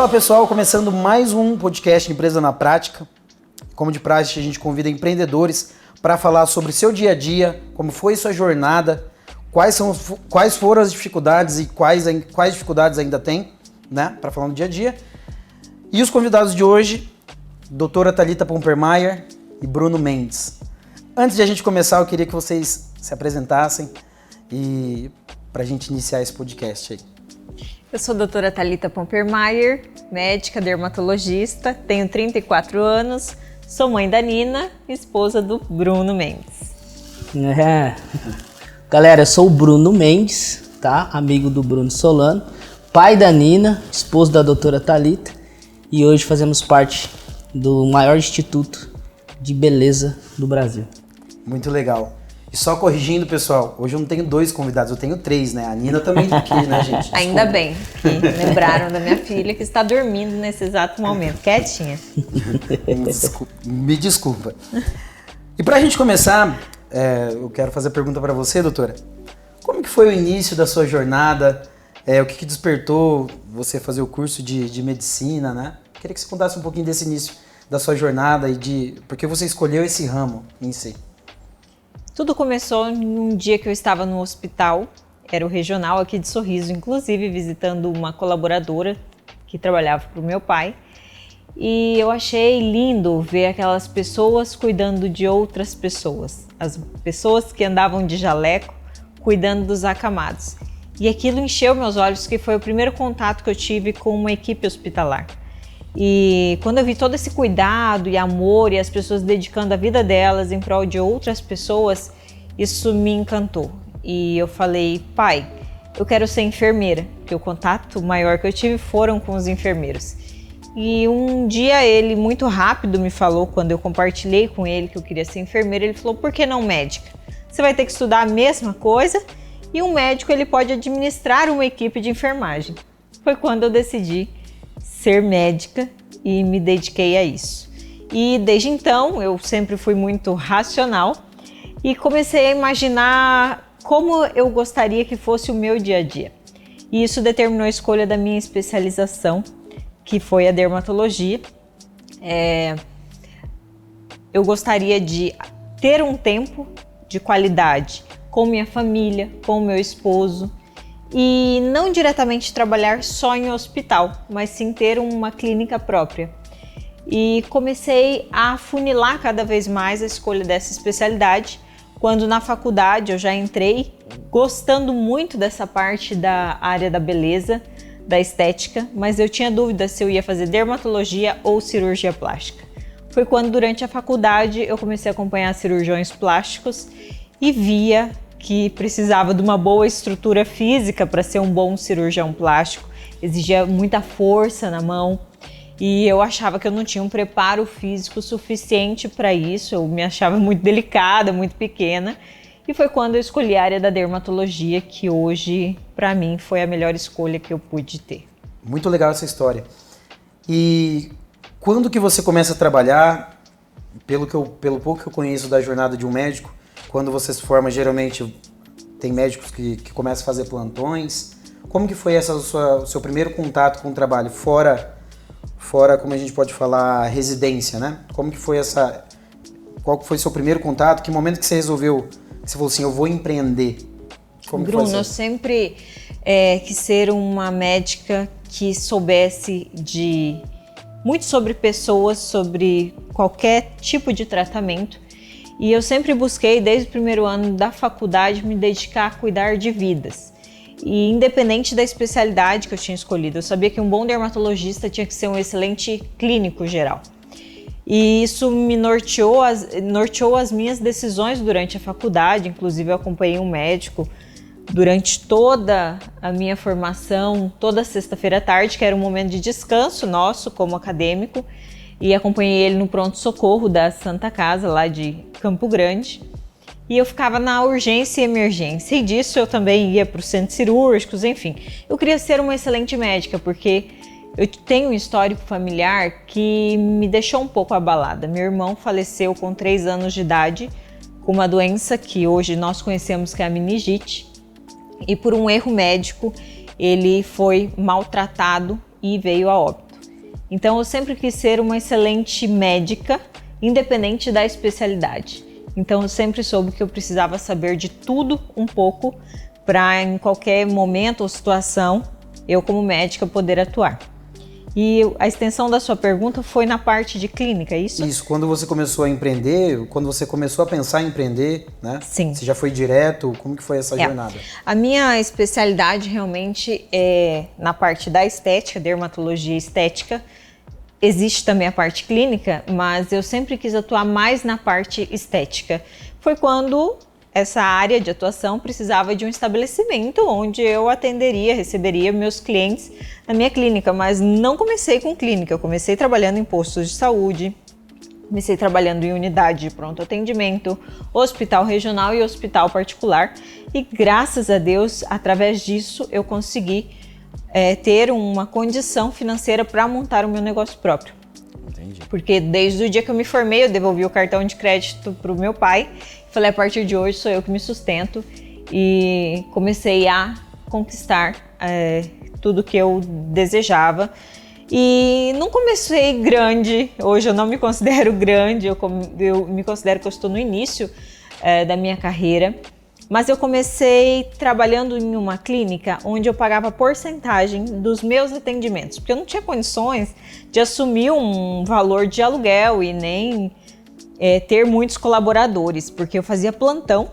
Fala pessoal, começando mais um podcast Empresa na Prática. Como de praxe, a gente convida empreendedores para falar sobre seu dia a dia, como foi sua jornada, quais foram as dificuldades e quais dificuldades ainda tem, né, para falar no dia a dia. E os convidados de hoje, doutora Thalita Pompermayer e Bruno Mendes. Antes de a gente começar, eu queria que vocês se apresentassem e para a gente iniciar esse podcast aí. Eu sou a doutora Thalita Pompermayer, médica dermatologista, tenho 34 anos, sou mãe da Nina, esposa do Bruno Mendes. Galera, eu sou o Bruno Mendes, tá? Amigo do Bruno Solano, pai da Nina, esposo da doutora Thalita, e hoje fazemos parte do maior instituto de beleza do Brasil. Muito legal. E só corrigindo, pessoal, hoje eu não tenho 2 convidados, eu tenho 3, né? A Nina também tá aqui, né, gente? Desculpa. Ainda bem que lembraram da minha filha que está dormindo nesse exato momento, quietinha. Me desculpa. E pra gente começar, eu quero fazer a pergunta pra você, doutora. Como que foi o início da sua jornada? O que despertou você fazer o curso de medicina, né? Queria que você contasse um pouquinho desse início da sua jornada e por que você escolheu esse ramo em si. Tudo começou num dia que eu estava no hospital, era o regional aqui de Sorriso, inclusive visitando uma colaboradora que trabalhava para o meu pai. E eu achei lindo ver aquelas pessoas cuidando de outras pessoas, as pessoas que andavam de jaleco cuidando dos acamados. E aquilo encheu meus olhos, que foi o primeiro contato que eu tive com uma equipe hospitalar. E quando eu vi todo esse cuidado e amor e as pessoas dedicando a vida delas em prol de outras pessoas, isso me encantou. E eu falei, pai, eu quero ser enfermeira, porque o contato maior que eu tive foram com os enfermeiros. E um dia ele, muito rápido, me falou, quando eu compartilhei com ele que eu queria ser enfermeira, ele falou, por que não médica? Você vai ter que estudar a mesma coisa e um médico ele pode administrar uma equipe de enfermagem. Foi quando eu decidi ser médica e me dediquei a isso. E desde então eu sempre fui muito racional e comecei a imaginar como eu gostaria que fosse o meu dia a dia. E isso determinou a escolha da minha especialização, que foi a dermatologia. Eu gostaria de ter um tempo de qualidade com minha família, com meu esposo, e não diretamente trabalhar só em hospital, mas sim ter uma clínica própria. E comecei a afunilar cada vez mais a escolha dessa especialidade, quando na faculdade eu já entrei gostando muito dessa parte da área da beleza, da estética, mas eu tinha dúvida se eu ia fazer dermatologia ou cirurgia plástica. Foi quando durante a faculdade eu comecei a acompanhar cirurgiões plásticos e via que precisava de uma boa estrutura física para ser um bom cirurgião plástico, exigia muita força na mão e eu achava que eu não tinha um preparo físico suficiente para isso, eu me achava muito delicada, muito pequena, e foi quando eu escolhi a área da dermatologia, que hoje, para mim, foi a melhor escolha que eu pude ter. Muito legal essa história. E quando que você começa a trabalhar, pelo pouco que eu conheço da jornada de um médico, quando você se forma, geralmente tem médicos que começam a fazer plantões. Como que foi o seu primeiro contato com o trabalho? Fora, como a gente pode falar, residência, né? Como que foi qual que foi o seu primeiro contato? Que momento que você resolveu, que você falou assim, eu vou empreender? Como Bruno, eu sempre quis ser uma médica que soubesse muito sobre pessoas, sobre qualquer tipo de tratamento. E eu sempre busquei, desde o primeiro ano da faculdade, me dedicar a cuidar de vidas. E independente da especialidade que eu tinha escolhido, eu sabia que um bom dermatologista tinha que ser um excelente clínico geral. E isso me norteou as minhas decisões durante a faculdade. Inclusive eu acompanhei um médico durante toda a minha formação, toda sexta-feira à tarde, que era um momento de descanso nosso como acadêmico. E acompanhei ele no pronto-socorro da Santa Casa, lá de Campo Grande. E eu ficava na urgência e emergência. E disso eu também ia para os centros cirúrgicos, enfim. Eu queria ser uma excelente médica, porque eu tenho um histórico familiar que me deixou um pouco abalada. Meu irmão faleceu com 3 anos de idade, com uma doença que hoje nós conhecemos que é a meningite. E por um erro médico, ele foi maltratado e veio a óbito. Então eu sempre quis ser uma excelente médica, independente da especialidade. Então eu sempre soube que eu precisava saber de tudo um pouco para em qualquer momento ou situação eu como médica poder atuar. E a extensão da sua pergunta foi na parte de clínica, é isso? Isso, quando você começou a empreender, quando você começou a pensar em empreender, né? Sim. Você já foi direto? Como que foi essa jornada? A minha especialidade realmente é na parte da estética, dermatologia estética. Existe também a parte clínica, mas eu sempre quis atuar mais na parte estética. Foi quando essa área de atuação precisava de um estabelecimento onde eu atenderia, receberia meus clientes na minha clínica, mas não comecei com clínica, eu comecei trabalhando em postos de saúde, comecei trabalhando em unidade de pronto atendimento, hospital regional e hospital particular, e graças a Deus, através disso, eu consegui ter uma condição financeira para montar o meu negócio próprio. Entendi. Porque desde o dia que eu me formei, eu devolvi o cartão de crédito para o meu pai. Falei, a partir de hoje sou eu que me sustento, e comecei a conquistar tudo que eu desejava. E não comecei grande, hoje eu não me considero grande, eu me considero que eu estou no início da minha carreira. Mas eu comecei trabalhando em uma clínica onde eu pagava porcentagem dos meus atendimentos, porque eu não tinha condições de assumir um valor de aluguel e nem ter muitos colaboradores, porque eu fazia plantão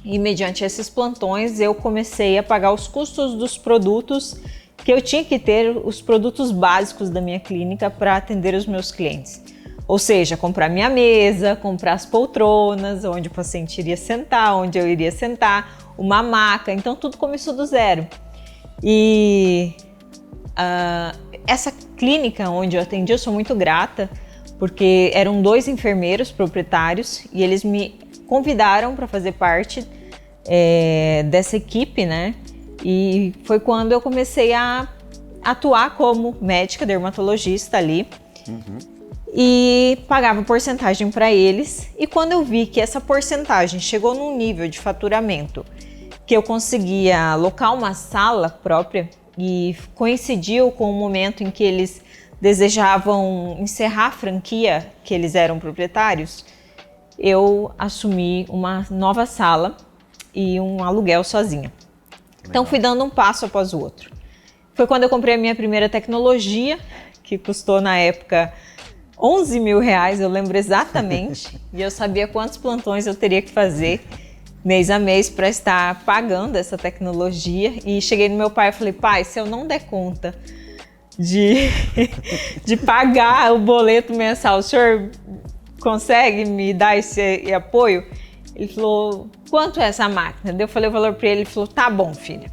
e mediante esses plantões eu comecei a pagar os custos dos produtos que eu tinha que ter, os produtos básicos da minha clínica para atender os meus clientes. Ou seja, comprar minha mesa, comprar as poltronas, onde o paciente iria sentar, onde eu iria sentar, uma maca, então tudo começou do zero. E essa clínica onde eu atendi, eu sou muito grata, porque eram 2 enfermeiros proprietários e eles me convidaram para fazer parte dessa equipe, né? E foi quando eu comecei a atuar como médica dermatologista ali. E pagava porcentagem para eles, e quando eu vi que essa porcentagem chegou num nível de faturamento que eu conseguia alocar uma sala própria e coincidiu com o momento em que eles desejavam encerrar a franquia que eles eram proprietários, eu assumi uma nova sala e um aluguel sozinha. Então fui dando um passo após o outro. Foi quando eu comprei a minha primeira tecnologia, que custou na época R$11 mil, eu lembro exatamente, e eu sabia quantos plantões eu teria que fazer mês a mês para estar pagando essa tecnologia. E cheguei no meu pai e falei, pai, se eu não der conta de pagar o boleto mensal, o senhor consegue me dar esse apoio? Ele falou, quanto é essa máquina? Eu falei o valor para ele, ele falou, tá bom, filha.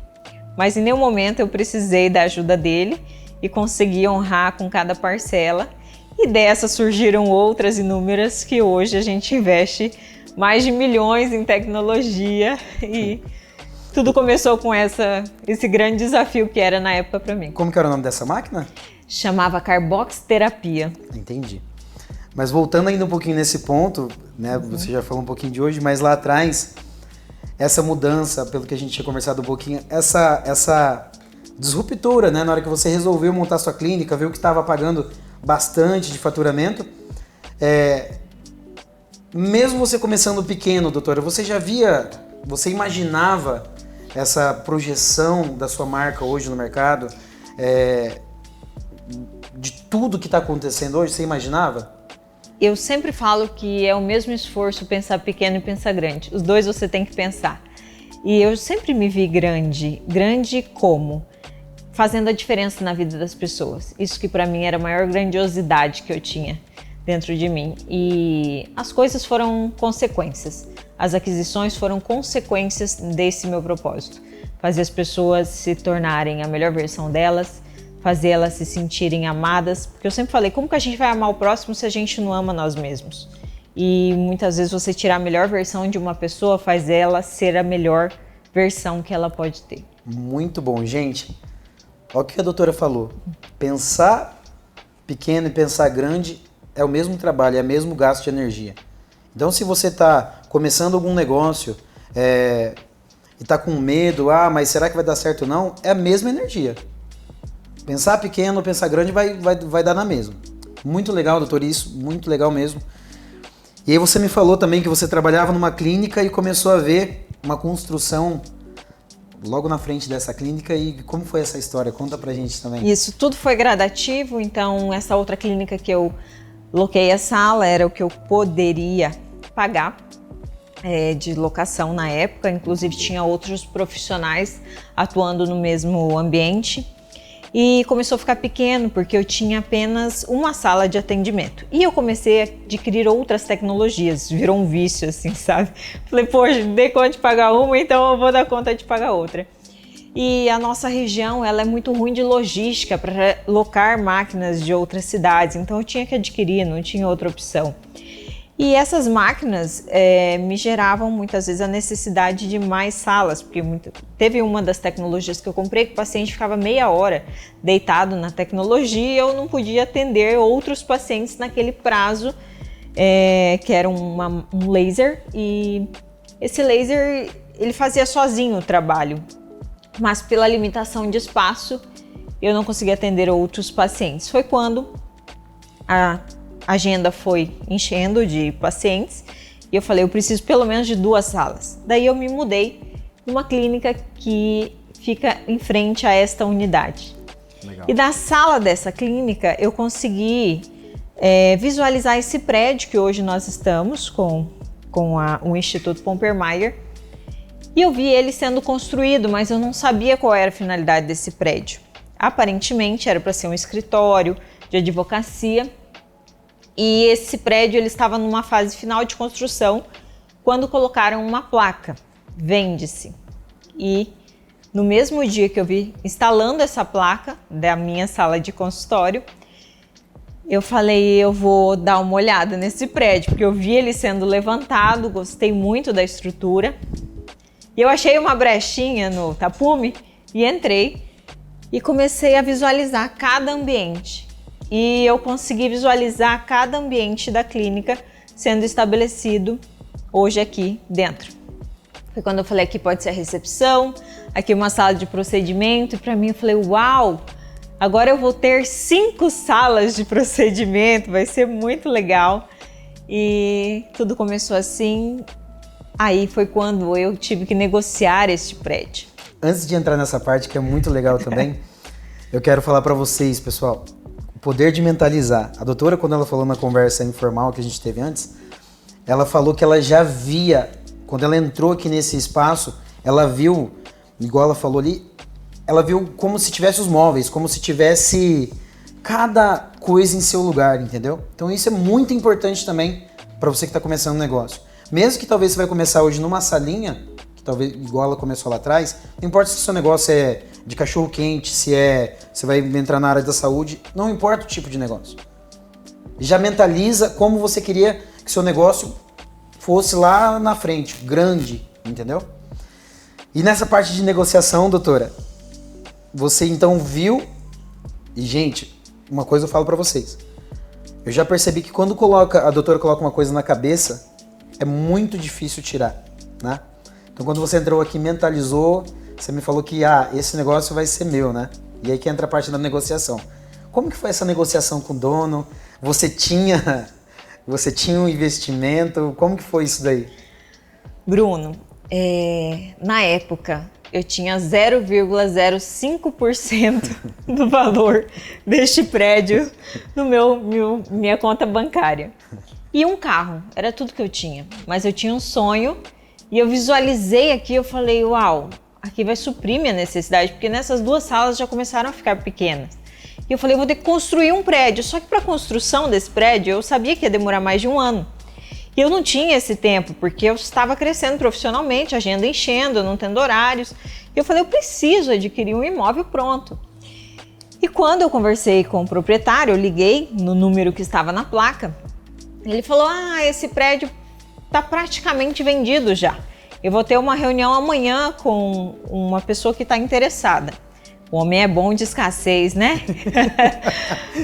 Mas em nenhum momento eu precisei da ajuda dele e consegui honrar com cada parcela. E dessas surgiram outras inúmeras que hoje a gente investe mais de milhões em tecnologia e tudo começou com esse grande desafio que era na época para mim. Como que era o nome dessa máquina? Chamava carboxterapia. Entendi. Mas voltando ainda um pouquinho nesse ponto, né? Você já falou um pouquinho de hoje, mas lá atrás, essa mudança, pelo que a gente tinha conversado um pouquinho, essa disruptura, né? Na hora que você resolveu montar sua clínica, viu que estava pagando bastante de faturamento. Mesmo você começando pequeno, doutora, você imaginava essa projeção da sua marca hoje no mercado? De tudo que está acontecendo hoje, você imaginava? Eu sempre falo que é o mesmo esforço pensar pequeno e pensar grande. Os dois você tem que pensar. E eu sempre me vi grande. Grande como? Fazendo a diferença na vida das pessoas. Isso que para mim era a maior grandiosidade que eu tinha dentro de mim. E as coisas foram consequências. As aquisições foram consequências desse meu propósito. Fazer as pessoas se tornarem a melhor versão delas, fazer elas se sentirem amadas. Porque eu sempre falei, como que a gente vai amar o próximo se a gente não ama nós mesmos? E muitas vezes você tirar a melhor versão de uma pessoa faz ela ser a melhor versão que ela pode ter. Muito bom, gente. Olha o que a doutora falou. Pensar pequeno e pensar grande é o mesmo trabalho, é o mesmo gasto de energia. Então, se você está começando algum negócio e está com medo, mas será que vai dar certo ou não? É a mesma energia. Pensar pequeno ou pensar grande vai dar na mesma. Muito legal, doutor, isso, muito legal mesmo. E aí você me falou também que você trabalhava numa clínica e começou a ver uma construção logo na frente dessa clínica. E como foi essa história? Conta pra gente também. Isso, tudo foi gradativo, então essa outra clínica que eu loquei a sala era o que eu poderia pagar de locação na época, inclusive tinha outros profissionais atuando no mesmo ambiente. E começou a ficar pequeno porque eu tinha apenas uma sala de atendimento. E eu comecei a adquirir outras tecnologias, virou um vício assim, sabe? Falei, poxa, dei conta de pagar uma, então eu vou dar conta de pagar outra. E a nossa região, ela é muito ruim de logística para locar máquinas de outras cidades, então eu tinha que adquirir, não tinha outra opção. E essas máquinas me geravam muitas vezes a necessidade de mais salas, porque teve uma das tecnologias que eu comprei que o paciente ficava meia hora deitado na tecnologia e eu não podia atender outros pacientes naquele prazo, que era um laser, e esse laser ele fazia sozinho o trabalho, mas pela limitação de espaço eu não conseguia atender outros pacientes. Foi quando a agenda foi enchendo de pacientes e eu falei, eu preciso pelo menos de 2 salas. Daí eu me mudei para uma clínica que fica em frente a esta unidade. Legal. E da sala dessa clínica eu consegui visualizar esse prédio que hoje nós estamos com o Instituto Pomper Mayer. E eu vi ele sendo construído, mas eu não sabia qual era a finalidade desse prédio. Aparentemente era para ser um escritório de advocacia. E esse prédio ele estava numa fase final de construção quando colocaram uma placa, vende-se. E no mesmo dia que eu vi instalando essa placa da minha sala de consultório, eu falei, eu vou dar uma olhada nesse prédio, porque eu vi ele sendo levantado, gostei muito da estrutura. E eu achei uma brechinha no tapume e entrei e comecei a visualizar cada ambiente. E eu consegui visualizar cada ambiente da clínica sendo estabelecido hoje aqui dentro. Foi quando eu falei, aqui pode ser a recepção, aqui uma sala de procedimento, e para mim eu falei, uau, agora eu vou ter 5 salas de procedimento, vai ser muito legal. E tudo começou assim, aí foi quando eu tive que negociar este prédio. Antes de entrar nessa parte que é muito legal também, eu quero falar para vocês, pessoal, poder de mentalizar. A doutora, quando ela falou na conversa informal que a gente teve antes, ela falou que ela já via, quando ela entrou aqui nesse espaço, ela viu, igual ela falou ali, ela viu como se tivesse os móveis, como se tivesse cada coisa em seu lugar, entendeu? Então isso é muito importante também para você que está começando um negócio. Mesmo que talvez você vai começar hoje numa salinha, que talvez igual ela começou lá atrás, não importa se o seu negócio é de cachorro quente, se você vai entrar na área da saúde, não importa o tipo de negócio. Já mentaliza como você queria que seu negócio fosse lá na frente, grande, entendeu? E nessa parte de negociação, doutora, você então viu, e gente, uma coisa eu falo pra vocês, eu já percebi que quando a doutora coloca uma coisa na cabeça, é muito difícil tirar, né? Então quando você entrou aqui, mentalizou, você me falou que esse negócio vai ser meu, né? E aí que entra a parte da negociação. Como que foi essa negociação com o dono? Você tinha um investimento? Como que foi isso daí? Bruno, na época eu tinha 0,05% do valor deste prédio no minha conta bancária. E um carro, era tudo que eu tinha. Mas eu tinha um sonho e eu visualizei aqui, eu falei, uau, aqui vai suprir minha necessidade, porque nessas 2 salas já começaram a ficar pequenas. E eu falei, eu vou ter que construir um prédio. Só que para a construção desse prédio, eu sabia que ia demorar mais de 1 ano. E eu não tinha esse tempo, porque eu estava crescendo profissionalmente, a agenda enchendo, não tendo horários. E eu falei, eu preciso adquirir um imóvel pronto. E quando eu conversei com o proprietário, eu liguei no número que estava na placa, ele falou, esse prédio está praticamente vendido já. Eu vou ter uma reunião amanhã com uma pessoa que está interessada. O homem é bom de escassez, né?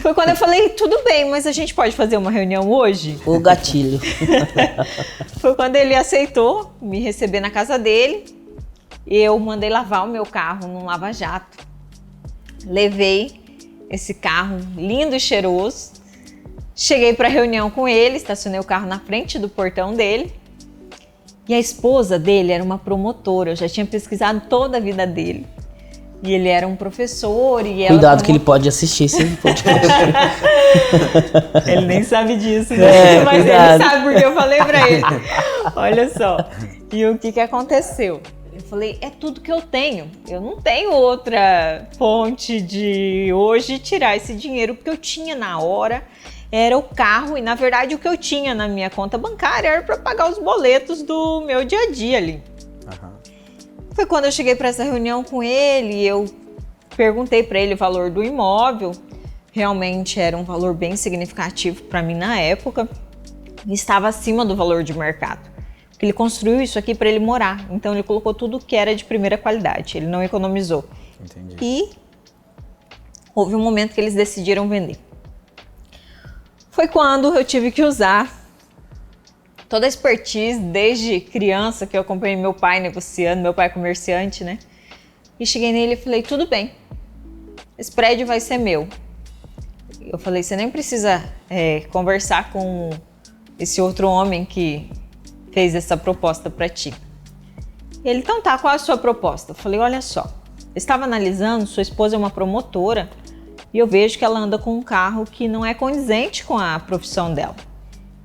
Foi quando eu falei, tudo bem, mas a gente pode fazer uma reunião hoje? O gatilho. Foi quando ele aceitou me receber na casa dele. Eu mandei lavar o meu carro num lava-jato. Levei esse carro lindo e cheiroso. Cheguei para a reunião com ele, estacionei o carro na frente do portão dele. E a esposa dele era uma promotora, eu já tinha pesquisado toda a vida dele. E ele era um professor e ela... Cuidado que ele pode assistir esse podcast. Ele nem sabe disso, né? Mas cuidado. ele sabe porque eu falei pra ele. Olha só. E o que aconteceu? Eu falei, é tudo que eu tenho. Eu não tenho outra fonte de hoje tirar esse dinheiro, porque eu tinha na hora, era o carro, e na verdade o que eu tinha na minha conta bancária era para pagar os boletos do meu dia a dia ali. Foi quando eu cheguei para essa reunião com ele, eu perguntei para ele o valor do imóvel. Realmente era um valor bem significativo para mim na época. E estava acima do valor de mercado. Porque ele construiu isso aqui para ele morar. Então ele colocou tudo que era de primeira qualidade. Ele não economizou. Entendi. E houve um momento que eles decidiram vender. Foi quando eu tive que usar toda a expertise, desde criança, que eu acompanhei meu pai negociando, meu pai é comerciante, né? E cheguei nele e falei, tudo bem, esse prédio vai ser meu. Eu falei, você nem precisa conversar com esse outro homem que fez essa proposta para ti. Ele, então tá, qual é a sua proposta? Eu falei, olha só, eu estava analisando, sua esposa é uma promotora e eu vejo que ela anda com um carro que não é condizente com a profissão dela.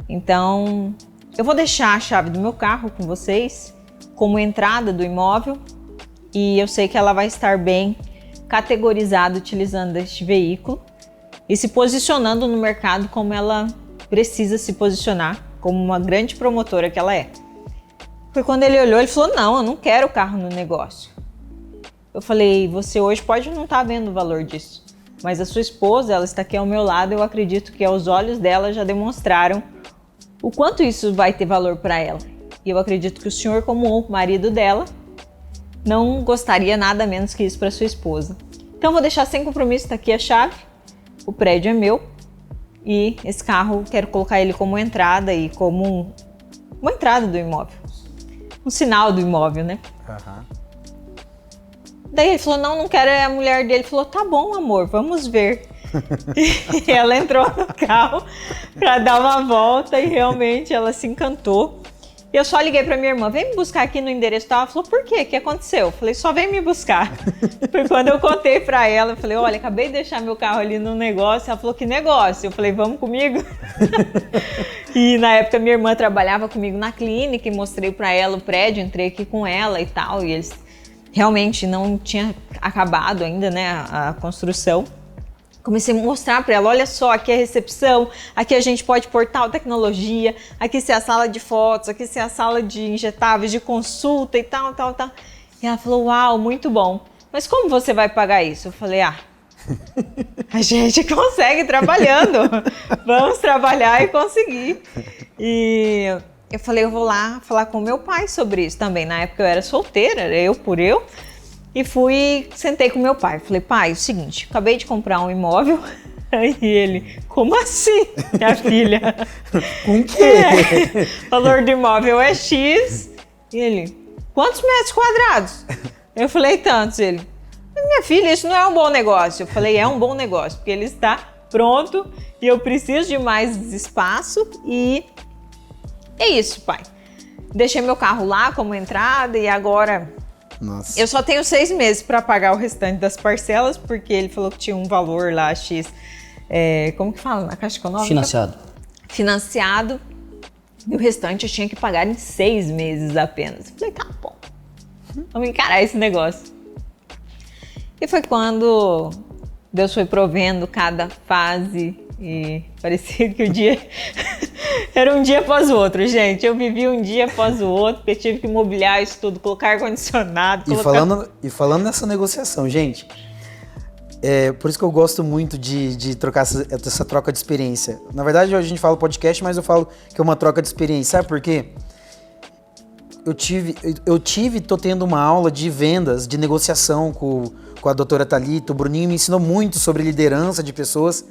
Então, eu vou deixar a chave do meu carro com vocês como entrada do imóvel e eu sei que ela vai estar bem categorizada utilizando este veículo e se posicionando no mercado como ela precisa se posicionar, como uma grande promotora que ela é. Foi quando ele olhou e falou, não, eu não quero o carro no negócio. Eu falei, você hoje pode não estar vendo o valor disso, mas a sua esposa, ela está aqui ao meu lado, eu acredito que aos olhos dela já demonstraram o quanto isso vai ter valor para ela. E eu acredito que o senhor, como o marido dela, não gostaria nada menos que isso para sua esposa. Então vou deixar sem compromisso, está aqui a chave, o prédio é meu e esse carro quero colocar ele como entrada e como uma entrada do imóvel. Um sinal do imóvel, né? Daí ele falou, não quero, a mulher dele falou, tá bom amor, vamos ver. E ela entrou no carro para dar uma volta e realmente ela se encantou. E eu só liguei para minha irmã, vem me buscar aqui no endereço tal. Ela falou, por quê? O que aconteceu? Eu falei, só vem me buscar. Foi quando eu contei para ela, eu falei, olha, acabei de deixar meu carro ali no negócio. Ela falou, que negócio? Eu falei, vamos comigo? E na época minha irmã trabalhava comigo na clínica e mostrei para ela o prédio, entrei aqui com ela e tal. E eles realmente não tinha acabado ainda, né, a construção. Comecei a mostrar para ela, olha só, aqui é a recepção, aqui a gente pode pôr tal tecnologia, aqui é a sala de fotos, aqui é a sala de injetáveis, de consulta e tal. E ela falou, uau, muito bom. Mas como você vai pagar isso? Eu falei, a gente consegue trabalhando. Vamos trabalhar e conseguir. E eu falei, eu vou lá falar com meu pai sobre isso também. Na época eu era solteira, era eu por eu. E sentei com meu pai. Falei, pai, é o seguinte, acabei de comprar um imóvel. E ele, como assim, minha filha? Com o quê? Valor do imóvel é X. E ele, quantos metros quadrados? Eu falei, tantos. Ele, minha filha, isso não é um bom negócio. Eu falei, é um bom negócio, porque ele está pronto e eu preciso de mais espaço. E é isso, pai. Deixei meu carro lá como entrada e agora... Nossa. Eu só tenho 6 meses para pagar o restante das parcelas, porque ele falou que tinha um valor lá, X, como que fala na Caixa Econômica? Financiado. E o restante eu tinha que pagar em 6 meses apenas. Eu falei, tá bom, vamos encarar esse negócio. E foi quando Deus foi provendo cada fase e parecia que o dia era um dia após o outro, gente. Eu vivi um dia após o outro, porque tive que mobiliar isso tudo, colocar ar-condicionado. E falando nessa negociação, gente, por isso que eu gosto muito de trocar essa troca de experiência. Na verdade, hoje a gente fala podcast, mas eu falo que é uma troca de experiência. Sabe por quê? Tô tendo uma aula de vendas, de negociação com a doutora Thalita. O Bruninho me ensinou muito sobre liderança de pessoas.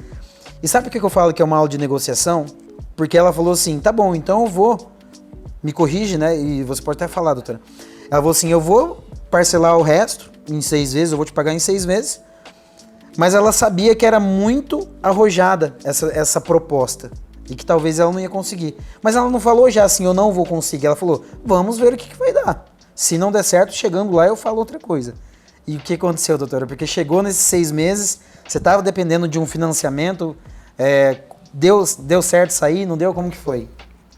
E sabe por que eu falo que é uma aula de negociação? Porque ela falou assim, tá bom, então eu vou, me corrige, né? E você pode até falar, doutora. Ela falou assim, eu vou parcelar o resto em 6 vezes, eu vou te pagar em 6 meses. Mas ela sabia que era muito arrojada essa proposta. E que talvez ela não ia conseguir. Mas ela não falou já assim, eu não vou conseguir. Ela falou, vamos ver o que vai dar. Se não der certo, chegando lá eu falo outra coisa. E o que aconteceu, doutora? Porque chegou nesses 6 meses, você estava dependendo de um financiamento, deu certo sair, não deu? Como que foi?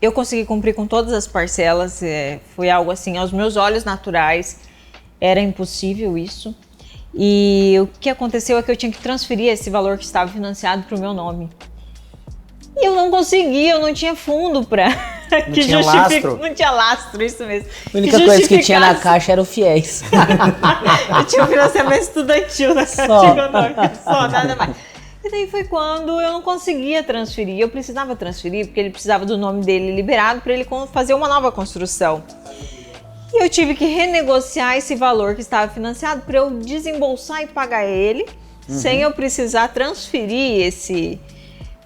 Eu consegui cumprir com todas as parcelas, foi algo assim, aos meus olhos naturais, era impossível isso. E o que aconteceu é que eu tinha que transferir esse valor que estava financiado para o meu nome. E eu não consegui, eu não tinha fundo para que justificasse. Não tinha lastro, isso mesmo. A única coisa que tinha na caixa era o FIES. Eu tinha um financiamento estudantil na Caixa Econômica, só, nada mais. E daí foi quando eu não conseguia transferir. Eu precisava transferir porque ele precisava do nome dele liberado para ele fazer uma nova construção. E eu tive que renegociar esse valor que estava financiado para eu desembolsar e pagar ele, sem eu precisar transferir esse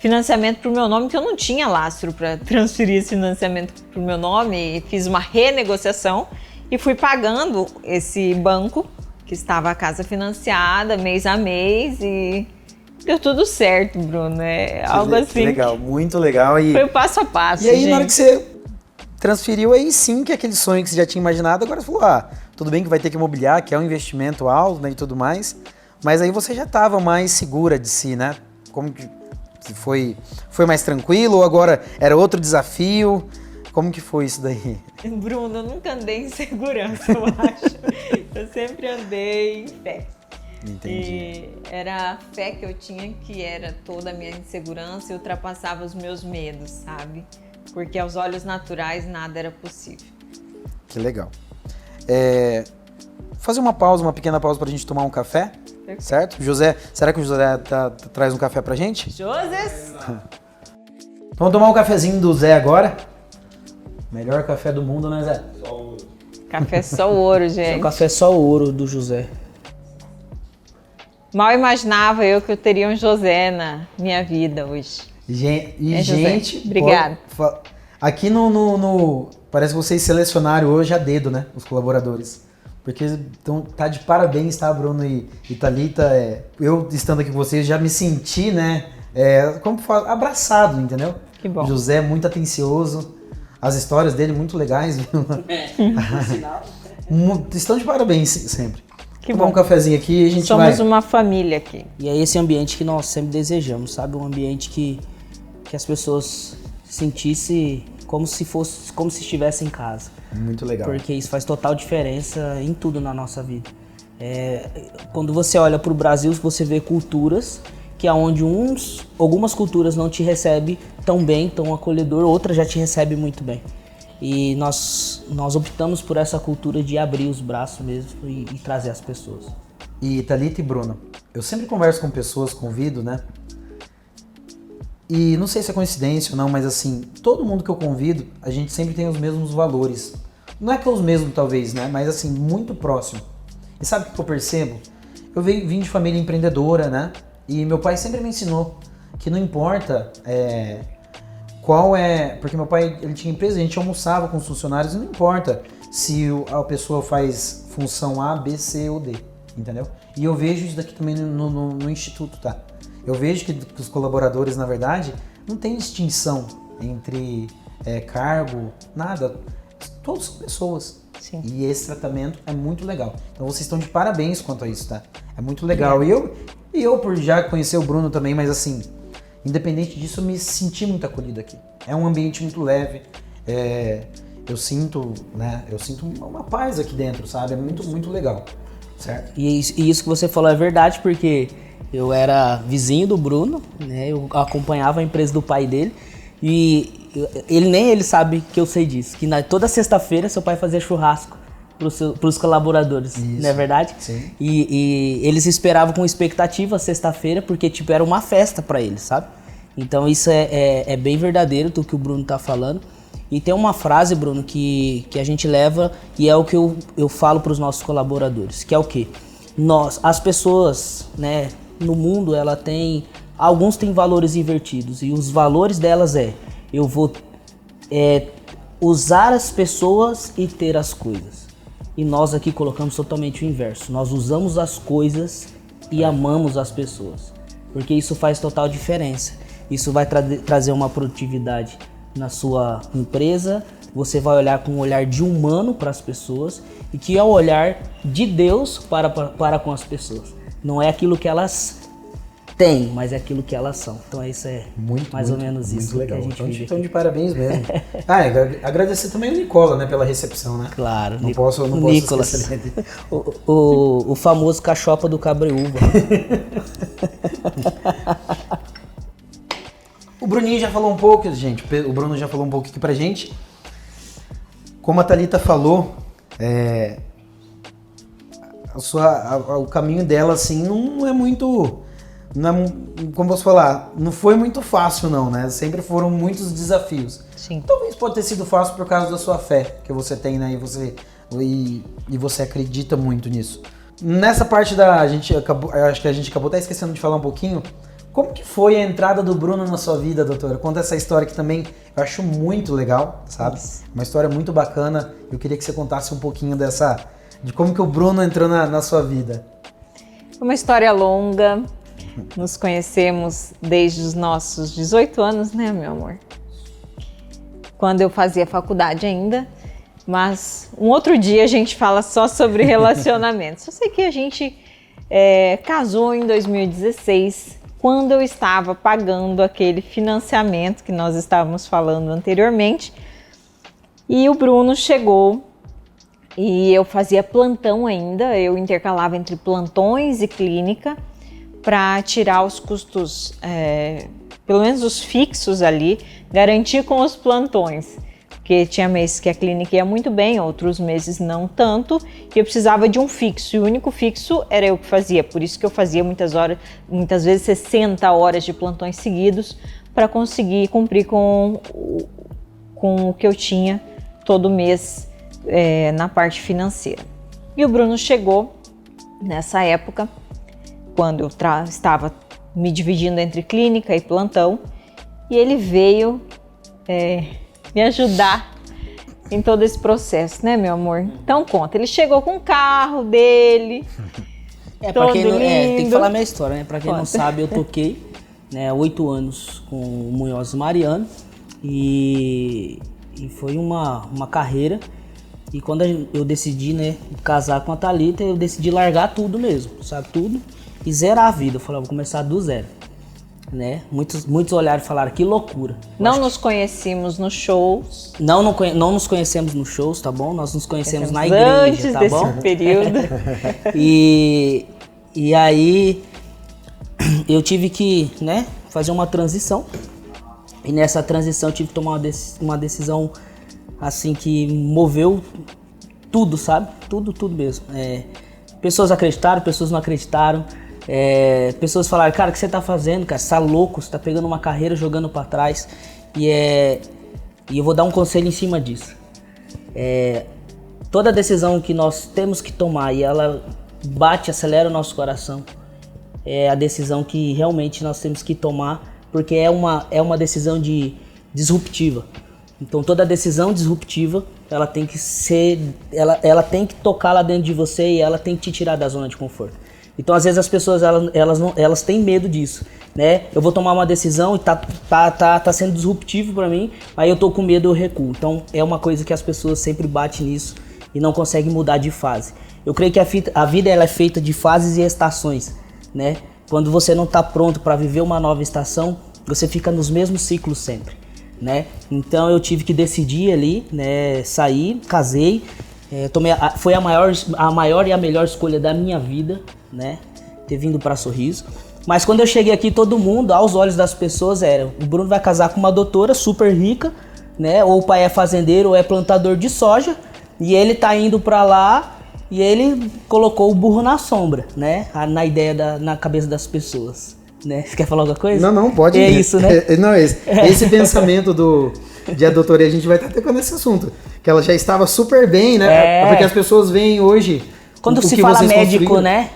financiamento para o meu nome, que eu não tinha lastro para transferir esse financiamento para o meu nome. Fiz uma renegociação e fui pagando esse banco, que estava a casa financiada, mês a mês, e deu tudo certo, Bruno. É algo assim. Legal, muito legal. Foi o passo a passo. E aí, gente, na hora que você transferiu, aí sim que aquele sonho que você já tinha imaginado, agora você falou, tudo bem que vai ter que mobiliar, que é um investimento alto, né, e tudo mais, mas aí você já estava mais segura de si, né? Como que foi mais tranquilo ou agora era outro desafio? Como que foi isso daí? Bruno, eu nunca andei em segurança, eu acho. Eu sempre andei em fé. Entendi. E era a fé que eu tinha, que era toda a minha insegurança e ultrapassava os meus medos, sabe? Porque aos olhos naturais nada era possível. Que legal. Fazer uma pequena pausa pra gente tomar um café, certo? José, será que o José traz um café pra gente? José! Vamos tomar um cafezinho do Zé agora. Melhor café do mundo, né, Zé? Só ouro. Café só ouro, É gente. o café só ouro do José. Mal imaginava eu que eu teria um José na minha vida hoje. Gente, obrigada. Aqui no parece que vocês selecionaram hoje a dedo, né, os colaboradores. Porque tá de parabéns, tá, Bruno e Thalita? Eu estando aqui com vocês já me senti, né, abraçado, entendeu? Que bom. José é muito atencioso, as histórias dele muito legais, viu? Estão de parabéns sempre. Que Tomar bom. um cafezinho aqui e a gente Somos uma família aqui. E é esse ambiente que nós sempre desejamos, sabe? Um ambiente que as pessoas sentissem como se estivessem em casa. Muito legal. Porque isso faz total diferença em tudo na nossa vida. Quando você olha para o Brasil, você vê culturas que é onde algumas culturas não te recebem tão bem, tão acolhedor, outras já te recebem muito bem. E nós optamos por essa cultura de abrir os braços mesmo e trazer as pessoas. E Thalita e Bruno, eu sempre converso com pessoas, convido, né? E não sei se é coincidência ou não, mas assim, todo mundo que eu convido, a gente sempre tem os mesmos valores. Não é que os mesmos talvez, né? Mas assim, muito próximo. E sabe o que eu percebo? Eu vim de família empreendedora, né? E meu pai sempre me ensinou que não importa porque meu pai, ele tinha empresa, a gente almoçava com os funcionários, e não importa se a pessoa faz função A, B, C ou D, entendeu? E eu vejo isso daqui também no instituto, tá? Eu vejo que os colaboradores, na verdade, não tem distinção entre cargo, nada. Todos são pessoas. Sim. E esse tratamento é muito legal. Então vocês estão de parabéns quanto a isso, tá? É muito legal. E eu por já conhecer o Bruno também, mas assim, independente disso, eu me senti muito acolhido aqui. É um ambiente muito leve. Eu sinto uma paz aqui dentro, sabe? É muito, muito legal, certo? E isso que você falou é verdade, porque eu era vizinho do Bruno, né? Eu acompanhava a empresa do pai dele e ele sabe que eu sei disso, que toda sexta-feira seu pai fazia churrasco para os colaboradores, Isso. Não é verdade? Sim. E eles esperavam com expectativa a sexta-feira, porque tipo era uma festa para eles, sabe? Então isso é bem verdadeiro do que o Bruno tá falando. E tem uma frase, Bruno, que a gente leva e é o que eu falo para os nossos colaboradores, que é o quê? As pessoas, né, no mundo, alguns têm valores invertidos e os valores delas eu vou usar as pessoas e ter as coisas. E nós aqui colocamos totalmente o inverso. Nós usamos as coisas e amamos as pessoas, porque isso faz total diferença. Isso vai trazer uma produtividade na sua empresa, você vai olhar com um olhar de humano para as pessoas e que é o olhar de Deus para com as pessoas. Não é aquilo que elas têm, mas é aquilo que elas são. Então isso é mais ou menos isso que a gente vive. Então de parabéns mesmo. Agradecer também o Nicola, né, pela recepção, né? Claro. Não posso Nicolas. esquecer. O famoso cachopa do cabreúva. O Bruninho já falou um pouco, gente. O Bruno já falou um pouco aqui pra gente. Como a Thalita falou, o caminho dela, assim, não é muito... como posso falar? Não foi muito fácil, não, né? Sempre foram muitos desafios. Sim. Talvez pode ter sido fácil por causa da sua fé que você tem, né? E você acredita muito nisso. Nessa parte acho que a gente acabou até esquecendo de falar um pouquinho. Como que foi a entrada do Bruno na sua vida, doutora? Conta essa história que também eu acho muito legal, sabe? Uma história muito bacana. Eu queria que você contasse um pouquinho de como que o Bruno entrou na sua vida. Uma história longa. Nos conhecemos desde os nossos 18 anos, né, meu amor? Quando eu fazia faculdade ainda. Mas um outro dia a gente fala só sobre relacionamentos. Eu sei que a gente casou em 2016, quando eu estava pagando aquele financiamento que nós estávamos falando anteriormente. E o Bruno chegou e eu fazia plantão ainda, eu intercalava entre plantões e clínica para tirar os custos, pelo menos os fixos ali, garantir com os plantões. Porque tinha meses que a clínica ia muito bem, outros meses não tanto, e eu precisava de um fixo, e o único fixo era eu que fazia, por isso que eu fazia muitas vezes 60 horas de plantões seguidos para conseguir cumprir com o que eu tinha todo mês na parte financeira. E o Bruno chegou nessa época, quando eu estava me dividindo entre clínica e plantão, e ele veio me ajudar em todo esse processo, né, meu amor? Então conta, ele chegou com o carro dele, pra quem não, tem que lindo. falar a minha história, né? Pra quem Conta. não sabe, eu toquei 8 anos com o Munhoz Mariano e foi uma carreira. E quando eu decidi, né, casar com a Thalita, eu decidi largar tudo mesmo, sabe, tudo, e zerar a vida. Eu falei, vou começar do zero, né? Muitos olharam e falaram, que loucura. Não nos conhecemos nos shows. Não nos conhecemos nos shows, tá bom? Nós nos conhecemos na igreja, antes tá desse bom? período. E aí eu tive que, né, fazer uma transição. E nessa transição eu tive que tomar uma decisão assim que moveu tudo, sabe? Tudo mesmo. Pessoas acreditaram, pessoas não acreditaram. Pessoas falaram, cara, o que você tá fazendo, cara? Você tá louco, você tá pegando uma carreira, jogando pra trás. E eu vou dar um conselho em cima disso. Toda decisão que nós temos que tomar e ela acelera o nosso coração, é a decisão que realmente nós temos que tomar, porque é uma decisão disruptiva. Então toda decisão disruptiva, ela tem que ser, ela tem que tocar lá dentro de você e ela tem que te tirar da zona de conforto. Então às vezes as pessoas elas têm medo disso, né? Eu vou tomar uma decisão e tá sendo disruptivo para mim, aí eu tô com medo, eu recuo. Então é uma coisa que as pessoas sempre batem nisso e não conseguem mudar de fase. Eu creio que a vida ela é feita de fases e estações, né? Quando você não tá pronto para viver uma nova estação, você fica nos mesmos ciclos sempre, né? Então eu tive que decidir ali, né? Sair, casei, foi a maior e a melhor escolha da minha vida, né? Ter vindo para Sorriso. Mas quando eu cheguei aqui, todo mundo, aos olhos das pessoas, o Bruno vai casar com uma doutora super rica, né? Ou o pai é fazendeiro ou é plantador de soja, e ele tá indo para lá e ele colocou o burro na sombra, né? Na ideia na cabeça das pessoas. Né? Você quer falar alguma coisa? Não, pode. É isso, né? Esse pensamento de a doutora, a gente vai estar tocando esse assunto. Que ela já estava super bem, né? Porque as pessoas veem hoje. Quando se fala médico, né?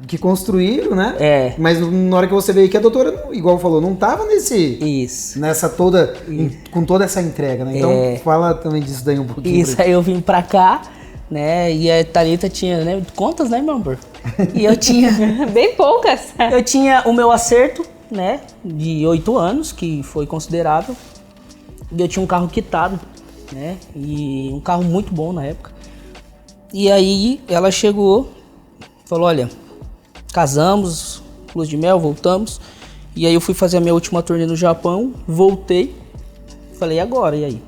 Que construíram, né? Mas na hora que você veio aqui, a doutora, igual falou, não estava com toda essa entrega, né? Então fala também disso daí um pouquinho. Isso, aí eu vim pra cá, né? E a Thalita tinha, né, contas, né, meu amor? E eu tinha... Bem poucas. Eu tinha o meu acerto, né, de 8 anos, que foi considerável. E eu tinha um carro quitado, né? E um carro muito bom na época. E aí ela chegou, falou, olha, casamos, luz de mel, voltamos. E aí eu fui fazer a minha última turnê no Japão, voltei, falei, e agora, e aí?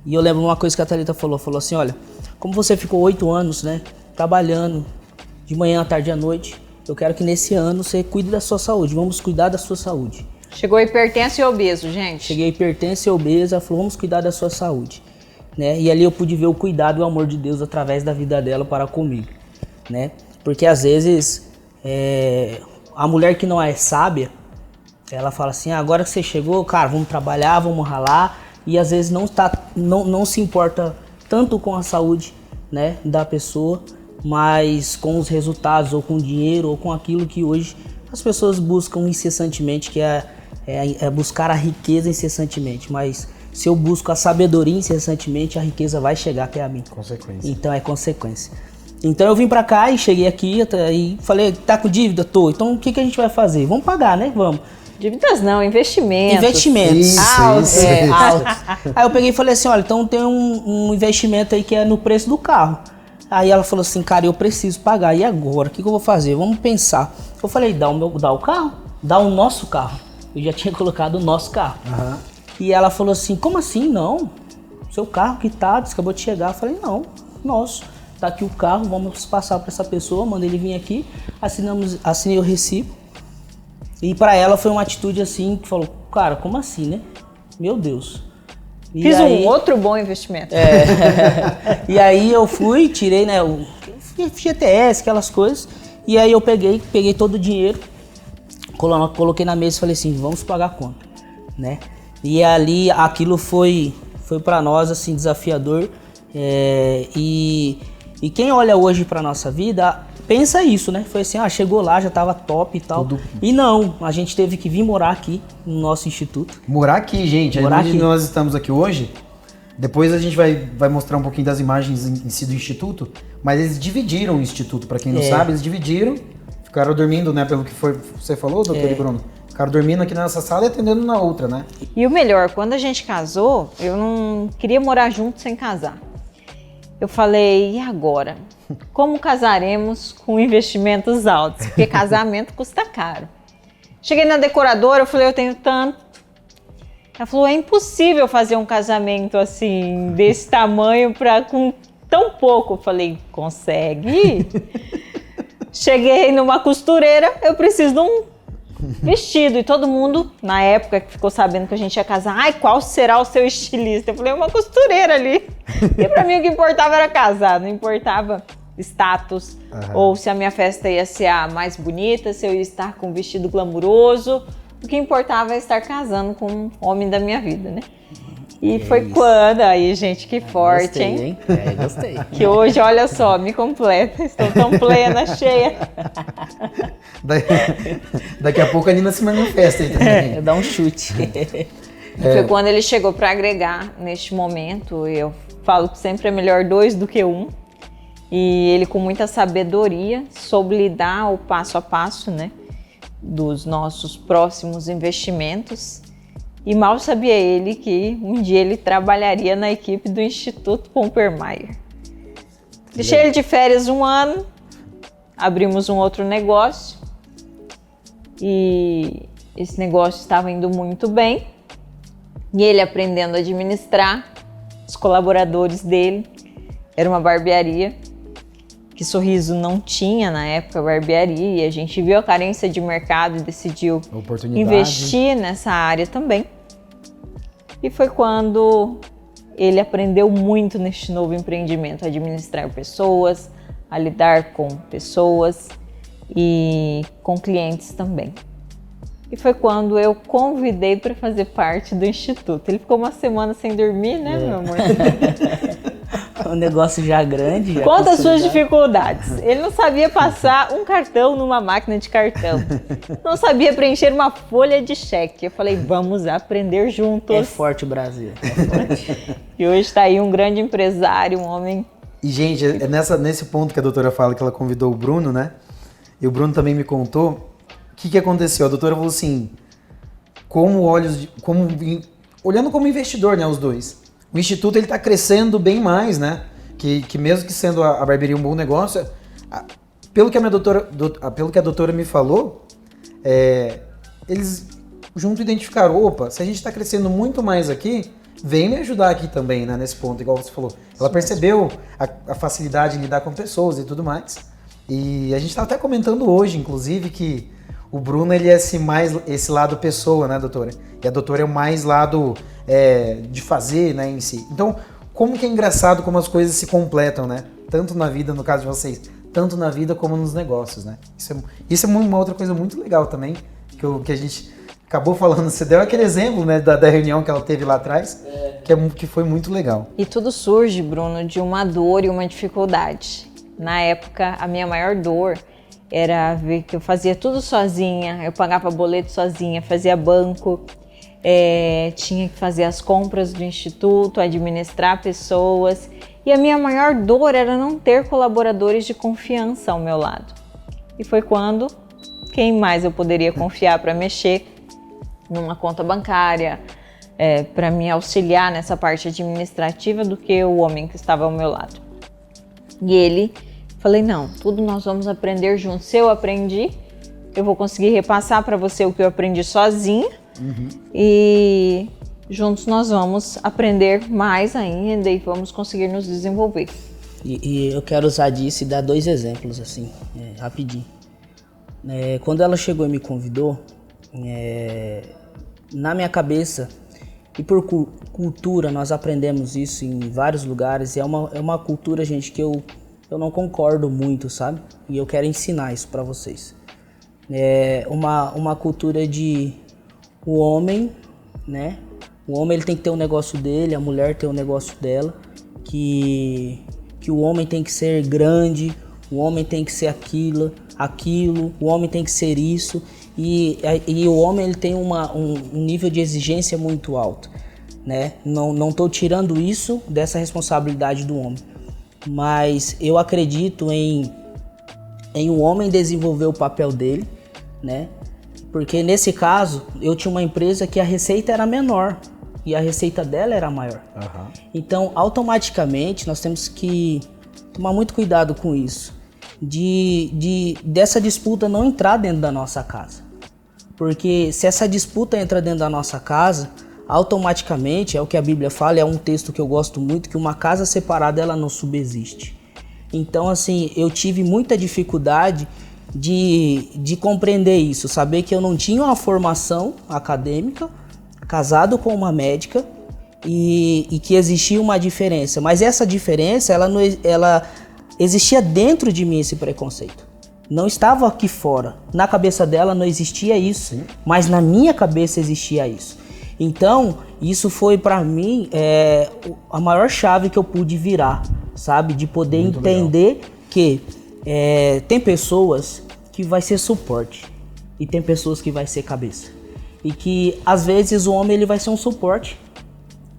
E eu lembro uma coisa que a Thalita falou assim, olha, como você ficou 8 anos, né, trabalhando de manhã, à tarde e à noite, eu quero que nesse ano você cuide da sua saúde, vamos cuidar da sua saúde. Chegou hipertenso e obeso, gente. Cheguei hipertenso e obesa, ela falou, vamos cuidar da sua saúde, né, e ali eu pude ver o cuidado e o amor de Deus através da vida dela para comigo, né, porque às vezes a mulher que não é sábia, ela fala assim, agora que você chegou, cara, vamos trabalhar, vamos ralar, e às vezes não se importa tanto com a saúde, né, da pessoa, mas com os resultados, ou com o dinheiro, ou com aquilo que hoje as pessoas buscam incessantemente, que é buscar a riqueza incessantemente, mas se eu busco a sabedoria incessantemente, a riqueza vai chegar até a mim. Consequência. Então é consequência. Então eu vim pra cá e cheguei aqui e falei, tá com dívida? Tô. Então o que a gente vai fazer? Vamos pagar, né? Vamos. Dívidas não, investimentos. Investimentos. Isso. Altos. Aí eu peguei e falei assim, olha, então tem um investimento aí que é no preço do carro. Aí ela falou assim, cara, eu preciso pagar. E agora? O que eu vou fazer? Vamos pensar. Eu falei, dá o carro? Dá o nosso carro. Eu já tinha colocado o nosso carro. Uhum. E ela falou assim, como assim? Não. Seu carro quitado, acabou de chegar. Eu falei, não, nosso. Tá aqui o carro, vamos passar para essa pessoa, mandei ele vir aqui, assinei o recibo. E para ela foi uma atitude assim, que falou, cara, como assim, né? Meu Deus. E Fiz aí, um outro bom investimento. E aí eu fui, tirei, né, o FGTS, aquelas coisas, e aí eu peguei todo o dinheiro, coloquei na mesa e falei assim, vamos pagar a conta, né? E ali aquilo foi para nós, assim, desafiador, e quem olha hoje pra nossa vida, pensa isso, né? Foi assim, chegou lá, já tava top e tal. E não, a gente teve que vir morar aqui no nosso instituto. Morar aqui, gente. Onde nós estamos aqui hoje, depois a gente vai mostrar um pouquinho das imagens em si do instituto, mas eles dividiram o instituto, pra quem não sabe, eles dividiram, ficaram dormindo, né, pelo que você falou, doutor Bruno? Ficaram dormindo aqui nessa sala e atendendo na outra, né? E o melhor, quando a gente casou, eu não queria morar junto sem casar. Eu falei, e agora? Como casaremos com investimentos altos? Porque casamento custa caro. Cheguei na decoradora, eu falei, eu tenho tanto. Ela falou, é impossível fazer um casamento assim, desse tamanho, com tão pouco. Eu falei, consegue? Cheguei numa costureira, eu preciso de um vestido. E todo mundo, na época, que ficou sabendo que a gente ia casar, ai, qual será o seu estilista? Eu falei, uma costureira ali. E pra mim o que importava era casar, não importava status, ou se a minha festa ia ser a mais bonita, se eu ia estar com um vestido glamuroso. O que importava é estar casando com o homem da minha vida, né? E foi isso. Quando, aí gente, que forte, gostei, hein? Gostei. Que hoje, olha só, me completa, estou tão plena, cheia. Daqui a pouco a Nina se manifesta aí também. Dá um chute. Foi quando ele chegou para agregar neste momento. Eu falo que sempre é melhor 2 do que 1. E ele, com muita sabedoria, soube lidar o passo a passo, né, dos nossos próximos investimentos. E mal sabia ele que um dia ele trabalharia na equipe do Instituto Pompermayer. Deixei ele de férias 1 ano, abrimos um outro negócio e esse negócio estava indo muito bem. E ele aprendendo a administrar, os colaboradores dele, era uma barbearia, que Sorriso não tinha na época barbearia, e a gente viu a carência de mercado e decidiu investir nessa área também. E foi quando ele aprendeu muito neste novo empreendimento, a administrar pessoas, a lidar com pessoas e com clientes também. E foi quando eu convidei para fazer parte do Instituto. Ele ficou uma semana sem dormir, né, meu amor? Um negócio já grande. Conta as suas dificuldades. Ele não sabia passar um cartão numa máquina de cartão. Não sabia preencher uma folha de cheque. Eu falei, vamos aprender juntos. É forte o Brasil. É forte. E hoje está aí um grande empresário, um homem E, gente, é nesse ponto que a doutora fala que ela convidou o Bruno, né? E o Bruno também me contou o que aconteceu. A doutora falou assim, olhando como investidor, né, os dois. O Instituto, ele tá crescendo bem mais, né? Que mesmo que sendo a barbearia um bom negócio, pelo que a doutora me falou, eles junto identificaram, opa, se a gente está crescendo muito mais aqui, vem me ajudar aqui também, né, nesse ponto, igual você falou. Ela percebeu a facilidade em lidar com pessoas e tudo mais. E a gente estava até comentando hoje, inclusive, que o Bruno, ele é esse lado pessoa, né, doutora? E a doutora é o mais lado de fazer, né, em si. Então, como que é engraçado como as coisas se completam, né? Tanto na vida, no caso de vocês, tanto na vida como nos negócios, né? Isso é uma outra coisa muito legal também, que a gente acabou falando. Você deu aquele exemplo, né, da reunião que ela teve lá atrás, que foi muito legal. E tudo surge, Bruno, de uma dor e uma dificuldade. Na época, a minha maior dor era ver que eu fazia tudo sozinha, eu pagava boleto sozinha, fazia banco, tinha que fazer as compras do instituto, administrar pessoas. E a minha maior dor era não ter colaboradores de confiança ao meu lado. E foi quando, quem mais eu poderia confiar para mexer numa conta bancária, para me auxiliar nessa parte administrativa do que o homem que estava ao meu lado. E ele, falei, não, tudo nós vamos aprender juntos. Se eu aprendi, eu vou conseguir repassar para você o que eu aprendi sozinha. E juntos nós vamos aprender mais ainda e vamos conseguir nos desenvolver. E eu quero usar disso e dar 2 exemplos, assim, rapidinho. Quando ela chegou e me convidou, na minha cabeça, e por cultura, nós aprendemos isso em vários lugares, e é uma cultura, gente, que eu não concordo muito, sabe? E eu quero ensinar isso para vocês. É uma cultura de o homem, né? O homem, ele tem que ter um negócio dele, a mulher tem um negócio dela, que o homem tem que ser grande, o homem tem que ser aquilo, o homem tem que ser isso, e o homem, ele tem um nível de exigência muito alto, né? Não estou tirando isso dessa responsabilidade do homem, mas eu acredito em o homem desenvolver o papel dele, né? Porque nesse caso, eu tinha uma empresa que a receita era menor e a receita dela era maior. Então, automaticamente, nós temos que tomar muito cuidado com isso, dessa disputa não entrar dentro da nossa casa. Porque se essa disputa entra dentro da nossa casa, automaticamente, é o que a Bíblia fala, é um texto que eu gosto muito, que uma casa separada, ela não subsiste. Então, assim, eu tive muita dificuldade de compreender isso, saber que eu não tinha uma formação acadêmica, casado com uma médica, e que existia uma diferença. Mas essa diferença, ela existia dentro de mim, esse preconceito. Não estava aqui fora. Na cabeça dela não existia isso, sim, mas na minha cabeça existia isso. Então, isso foi para mim a maior chave que eu pude virar, sabe? De poder muito entender legal. Que tem pessoas que vai ser suporte e tem pessoas que vai ser cabeça. E que às vezes o homem, ele vai ser um suporte,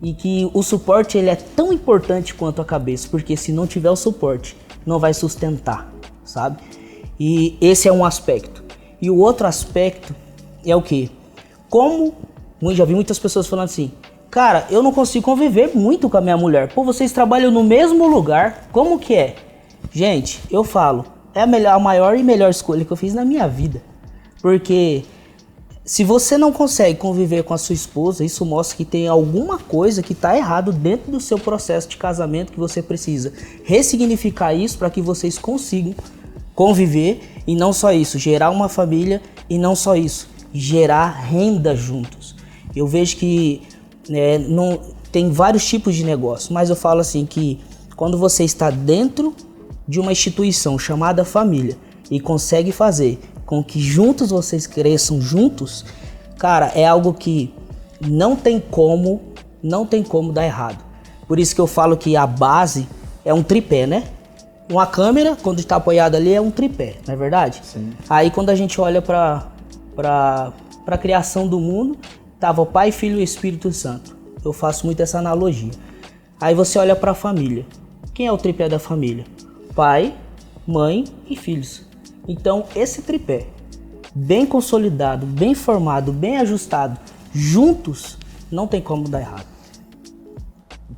e que o suporte, ele é tão importante quanto a cabeça, porque se não tiver o suporte, não vai sustentar, sabe? E esse é um aspecto. E o outro aspecto é o quê? Já vi muitas pessoas falando assim, cara, eu não consigo conviver muito com a minha mulher. Pô, vocês trabalham no mesmo lugar, como que é? Gente, eu falo, é a maior e melhor escolha que eu fiz na minha vida. Porque se você não consegue conviver com a sua esposa, isso mostra que tem alguma coisa que está errado dentro do seu processo de casamento, que você precisa ressignificar isso para que vocês consigam conviver, e não só isso, gerar uma família, e não só isso, gerar renda juntos. Eu vejo que tem vários tipos de negócio, mas eu falo assim que quando você está dentro de uma instituição chamada família e consegue fazer com que juntos vocês cresçam juntos, cara, é algo que não tem como dar errado. Por isso que eu falo que a base é um tripé, né? Uma câmera, quando está apoiada ali, é um tripé, não é verdade? Sim. Aí quando a gente olha para a criação do mundo, tava o Pai, Filho e Espírito Santo. Eu faço muito essa analogia. Aí você olha para a família. Quem é o tripé da família? Pai, mãe e filhos. Então, esse tripé, bem consolidado, bem formado, bem ajustado, juntos, não tem como dar errado.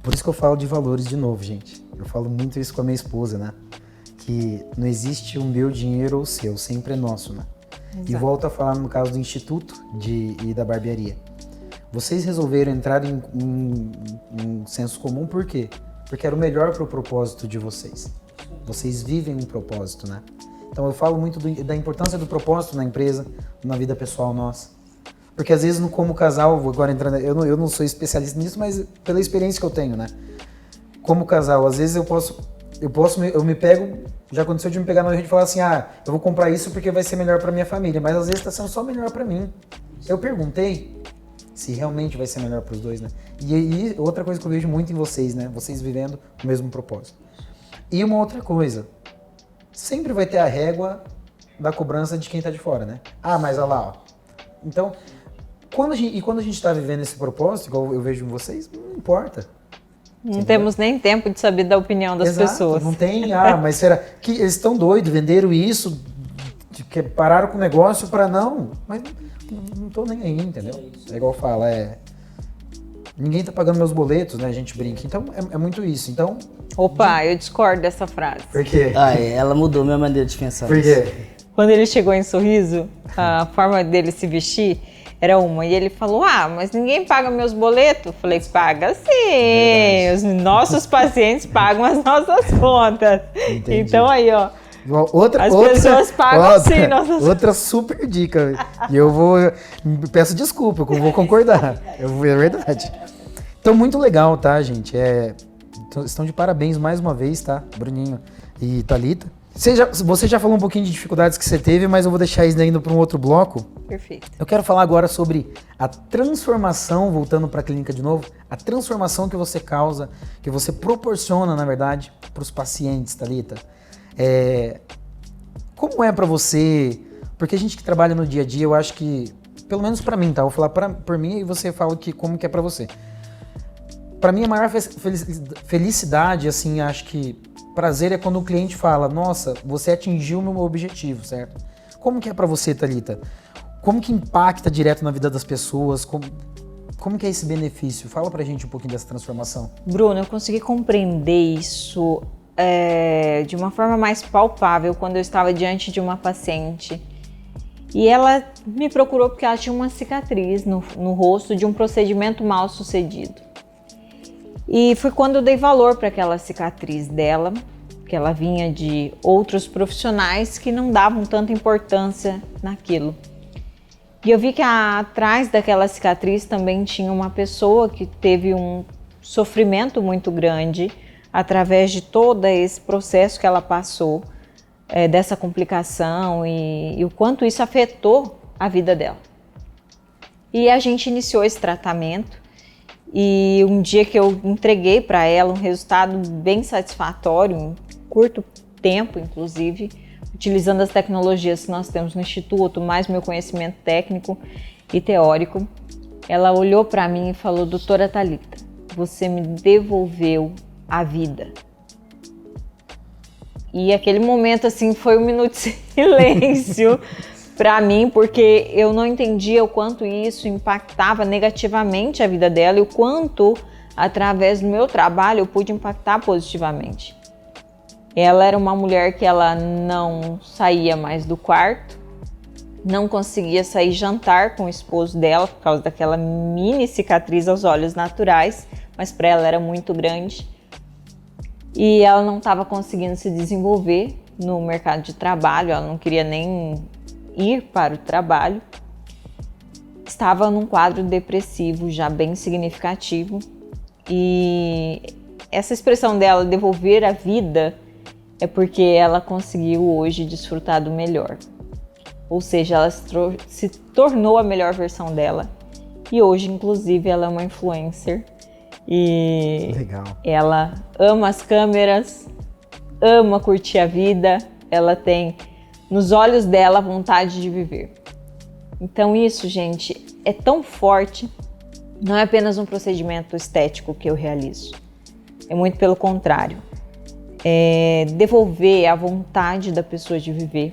Por isso que eu falo de valores de novo, gente. Eu falo muito isso com a minha esposa, né? Que não existe o meu dinheiro ou o seu, sempre é nosso, né? Exato. E volto a falar no caso do Instituto e da barbearia. Vocês resolveram entrar em senso comum por quê? Porque era o melhor para o propósito de vocês. Vocês vivem um propósito, né? Então eu falo muito da importância do propósito na empresa, na vida pessoal nossa. Porque às vezes, como casal, agora entrando, eu não sou especialista nisso, mas pela experiência que eu tenho, né? Como casal, às vezes eu me pego, já aconteceu de me pegar na rede e falar assim, eu vou comprar isso porque vai ser melhor para minha família, mas às vezes está sendo só melhor para mim. Eu perguntei se realmente vai ser melhor para os dois, né? E outra coisa que eu vejo muito em vocês, né? Vocês vivendo o mesmo propósito. E uma outra coisa, sempre vai ter a régua da cobrança de quem tá de fora, né? Mas olha lá, ó. Então, quando a gente tá vivendo esse propósito, igual eu vejo em vocês, não importa. Não temos nem tempo de saber da opinião das pessoas. Não tem, mas será que eles estão doidos, venderam isso, que pararam com o negócio para não, mas não tô nem aí, entendeu? É igual fala, ninguém tá pagando meus boletos, né? A gente brinca. Então, é muito isso. Então... Opa, eu discordo dessa frase. Por quê? Ela mudou minha maneira de pensar. Por quê? Quando ele chegou em Sorriso, a forma dele se vestir era uma. E ele falou, mas ninguém paga meus boletos? Eu falei, paga sim. Os nossos pacientes pagam as nossas contas. Entendi. Então aí, ó. As pessoas pagam sim nossas... Outra super dica. E eu peço desculpa, eu vou concordar. É verdade. Então, muito legal, tá, gente? Estão de parabéns mais uma vez, tá? Bruninho e Thalita. Você já falou um pouquinho de dificuldades que você teve, mas eu vou deixar isso ainda para um outro bloco. Perfeito. Eu quero falar agora sobre a transformação, voltando para a clínica de novo, a transformação que você causa, que você proporciona, na verdade, para os pacientes, Thalita. Como é para você? Porque a gente que trabalha no dia a dia, eu acho que, pelo menos para mim, tá? Eu vou falar por mim e você fala como que é para você. Para mim, a maior felicidade, assim, acho que prazer é quando o cliente fala, nossa, você atingiu o meu objetivo, certo? Como que é para você, Thalita? Como que impacta direto na vida das pessoas? Como que é esse benefício? Fala pra gente um pouquinho dessa transformação. Bruno, eu consegui compreender isso de uma forma mais palpável quando eu estava diante de uma paciente. E ela me procurou porque ela tinha uma cicatriz no rosto de um procedimento mal sucedido. E foi quando eu dei valor para aquela cicatriz dela, que ela vinha de outros profissionais que não davam tanta importância naquilo. E eu vi que atrás daquela cicatriz também tinha uma pessoa que teve um sofrimento muito grande através de todo esse processo que ela passou, dessa complicação e o quanto isso afetou a vida dela. E a gente iniciou esse tratamento. E um dia que eu entreguei para ela um resultado bem satisfatório, em curto tempo, inclusive, utilizando as tecnologias que nós temos no Instituto, mais meu conhecimento técnico e teórico, ela olhou para mim e falou, doutora Thalita, você me devolveu a vida. E aquele momento, assim, foi um minuto de silêncio para mim, porque eu não entendia o quanto isso impactava negativamente a vida dela e o quanto, através do meu trabalho, eu pude impactar positivamente. Ela era uma mulher que ela não saía mais do quarto, não conseguia sair jantar com o esposo dela por causa daquela mini cicatriz aos olhos naturais, mas para ela era muito grande. E ela não estava conseguindo se desenvolver no mercado de trabalho, ela não queria nem ir para o trabalho, estava num quadro depressivo já bem significativo e essa expressão dela, devolver a vida, é porque ela conseguiu hoje desfrutar do melhor, ou seja, ela se tornou a melhor versão dela e hoje inclusive ela é uma influencer e legal. Ela ama as câmeras, ama curtir a vida, ela tem nos olhos dela a vontade de viver. Então isso, gente, é tão forte, não é apenas um procedimento estético que eu realizo. É muito pelo contrário. devolver a vontade da pessoa de viver.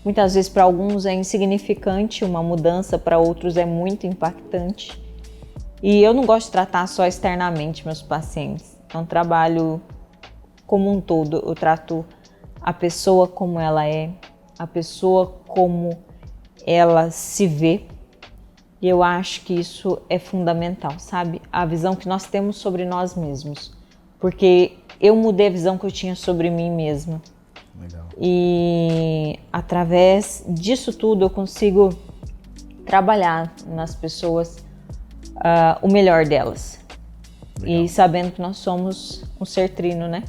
Muitas vezes para alguns é insignificante uma mudança, para outros é muito impactante. E eu não gosto de tratar só externamente meus pacientes. É um trabalho como um todo. Eu trato a pessoa como ela é, a pessoa como ela se vê. E eu acho que isso é fundamental, sabe? A visão que nós temos sobre nós mesmos. Porque eu mudei a visão que eu tinha sobre mim mesma. Legal. E através disso tudo eu consigo trabalhar nas pessoas o melhor delas. Legal. E sabendo que nós somos um ser trino, né?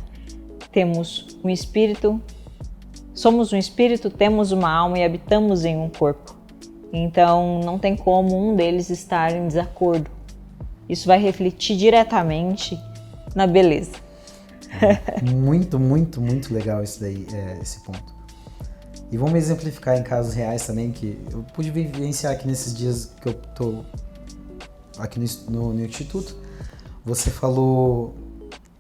Temos um espírito, somos um espírito, temos uma alma e habitamos em um corpo. Então não tem como um deles estar em desacordo. Isso vai refletir diretamente na beleza. Muito, muito, muito legal isso daí, esse ponto. E vamos exemplificar em casos reais também, que eu pude vivenciar aqui nesses dias que eu tô aqui no Instituto. Você falou...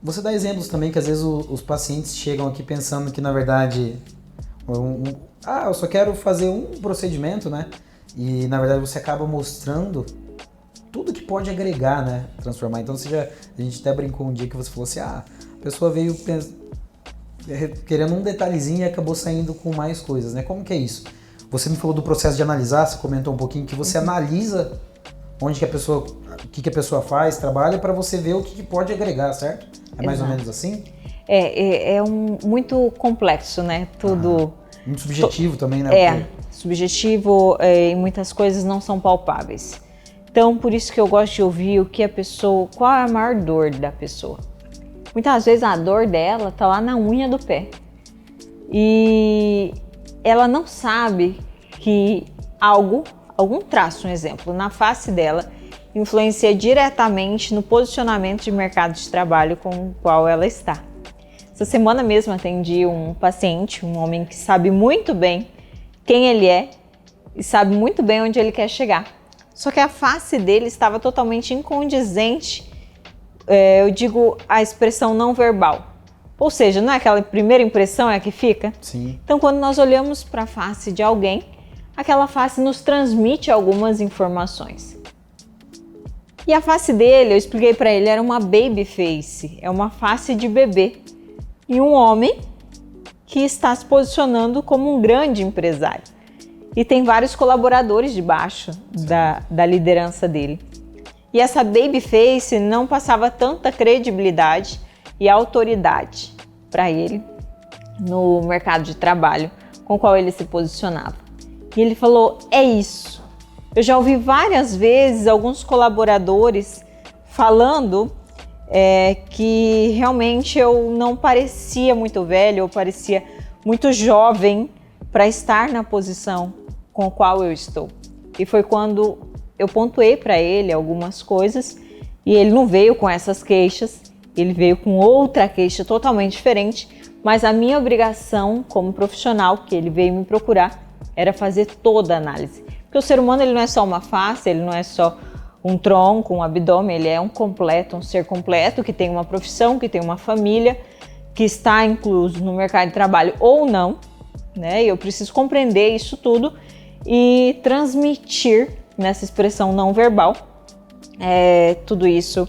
Você dá exemplos também que às vezes os pacientes chegam aqui pensando que na verdade... eu só quero fazer um procedimento, né? E na verdade você acaba mostrando tudo que pode agregar, né? Transformar. Então a gente até brincou um dia que você falou assim, a pessoa veio querendo um detalhezinho e acabou saindo com mais coisas, né? Como que é isso? Você me falou do processo de analisar, você comentou um pouquinho que você analisa onde que a pessoa, o que a pessoa faz, trabalha, para você ver o que pode agregar, certo? É mais ou menos assim? Muito complexo, né? Tudo... muito subjetivo também, né? Subjetivo e muitas coisas não são palpáveis. Então, por isso que eu gosto de ouvir o que a pessoa, qual é a maior dor da pessoa. Muitas vezes a dor dela tá lá na unha do pé. E ela não sabe que algum traço, um exemplo, na face dela, influencia diretamente no posicionamento de mercado de trabalho com o qual ela está. Essa semana mesmo atendi um paciente, um homem que sabe muito bem quem ele é e sabe muito bem onde ele quer chegar. Só que a face dele estava totalmente incondizente, eu digo a expressão não verbal. Ou seja, não é aquela primeira impressão é a que fica? Sim. Então, quando nós olhamos para a face de alguém, aquela face nos transmite algumas informações. E a face dele, eu expliquei para ele, era uma baby face, é uma face de bebê. E um homem que está se posicionando como um grande empresário. E tem vários colaboradores debaixo da liderança dele. E essa baby face não passava tanta credibilidade e autoridade para ele no mercado de trabalho com o qual ele se posicionava. E ele falou, é isso. Eu já ouvi várias vezes alguns colaboradores falando que realmente eu não parecia muito velho, eu parecia muito jovem para estar na posição com a qual eu estou. E foi quando eu pontuei para ele algumas coisas e ele não veio com essas queixas, ele veio com outra queixa totalmente diferente, mas a minha obrigação como profissional, que ele veio me procurar, era fazer toda a análise. Porque o ser humano ele não é só uma face, ele não é só um tronco, um abdômen, ele é um completo, um ser completo que tem uma profissão, que tem uma família, que está incluso no mercado de trabalho ou não, né? E eu preciso compreender isso tudo e transmitir nessa expressão não verbal tudo isso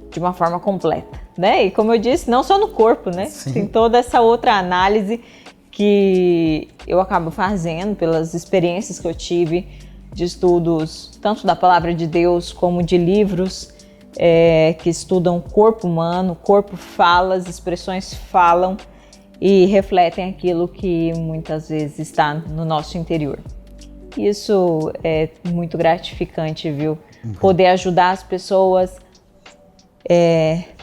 de uma forma completa, né? E como eu disse, não só no corpo, né? Sim. Tem toda essa outra análise que eu acabo fazendo pelas experiências que eu tive de estudos tanto da palavra de Deus como de livros que estudam o corpo humano, o corpo fala, as expressões falam e refletem aquilo que muitas vezes está no nosso interior. Isso é muito gratificante, viu? Poder ajudar as pessoas,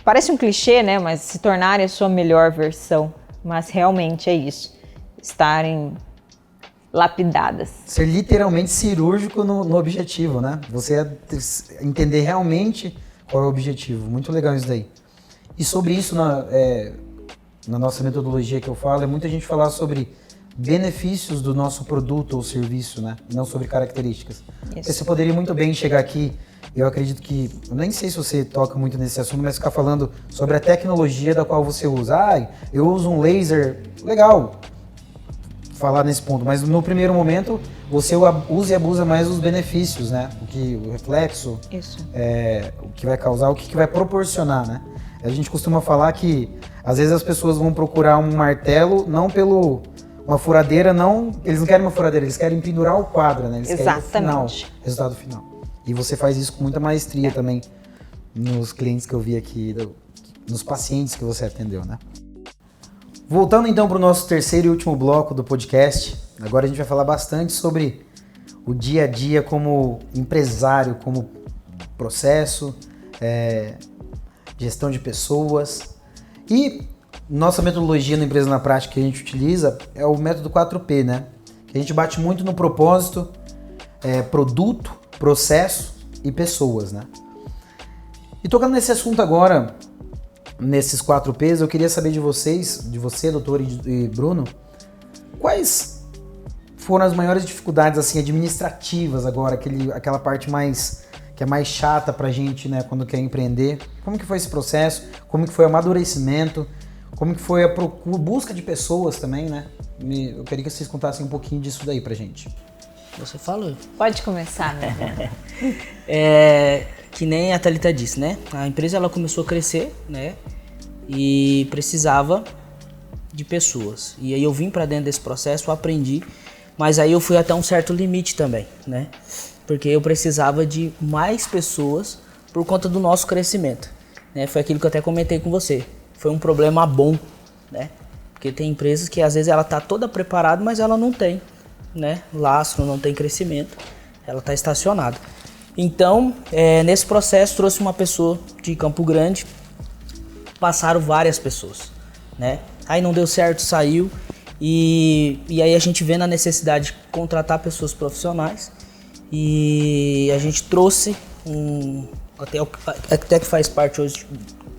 parece um clichê, né? Mas se tornarem a sua melhor versão, mas realmente é isso, estarem lapidadas. Ser literalmente cirúrgico no objetivo, né? Você entender realmente qual é o objetivo. Muito legal isso daí. E sobre isso, na nossa metodologia que eu falo, é muita gente falar sobre benefícios do nosso produto ou serviço, né? Não sobre características. Você poderia muito bem chegar aqui eu acredito que, eu nem sei se você toca muito nesse assunto, mas ficar falando sobre a tecnologia da qual você usa. Eu uso um laser, legal falar nesse ponto, mas no primeiro momento você usa e abusa mais os benefícios, né? O reflexo, o que vai causar, o que vai proporcionar, né? A gente costuma falar que às vezes as pessoas vão procurar um martelo não uma furadeira, eles não querem uma furadeira, eles querem pendurar o quadro, né? Eles querem o resultado final. E você faz isso com muita maestria também nos clientes que eu vi aqui, nos pacientes que você atendeu, né? Voltando então para o nosso terceiro e último bloco do podcast, agora a gente vai falar bastante sobre o dia a dia como empresário, como processo, gestão de pessoas. E nossa metodologia na Empresa na Prática que a gente utiliza é o método 4P, né? Que a gente bate muito no propósito, produto, processo e pessoas, né? E tocando nesse assunto agora, nesses 4Ps, eu queria saber de você, doutor e Bruno, quais foram as maiores dificuldades assim, administrativas agora, aquela parte que é mais chata pra gente, né, quando quer empreender? Como que foi esse processo? Como que foi o amadurecimento? Como que foi a busca de pessoas também, né? Eu queria que vocês contassem um pouquinho disso daí pra gente. Você falou. Pode começar, né? Que nem a Thalita disse, né? A empresa ela começou a crescer, né? E precisava de pessoas. E aí eu vim para dentro desse processo, aprendi, mas aí eu fui até um certo limite também, né? Porque eu precisava de mais pessoas por conta do nosso crescimento, né? Foi aquilo que eu até comentei com você. Foi um problema bom, né? Porque tem empresas que às vezes ela tá toda preparada, mas ela não tem, né? Lastro, não tem crescimento, ela tá estacionada. Então, nesse processo, trouxe uma pessoa de Campo Grande, passaram várias pessoas, né? Aí não deu certo, saiu, e aí a gente vê na necessidade de contratar pessoas profissionais, e a gente trouxe até que faz parte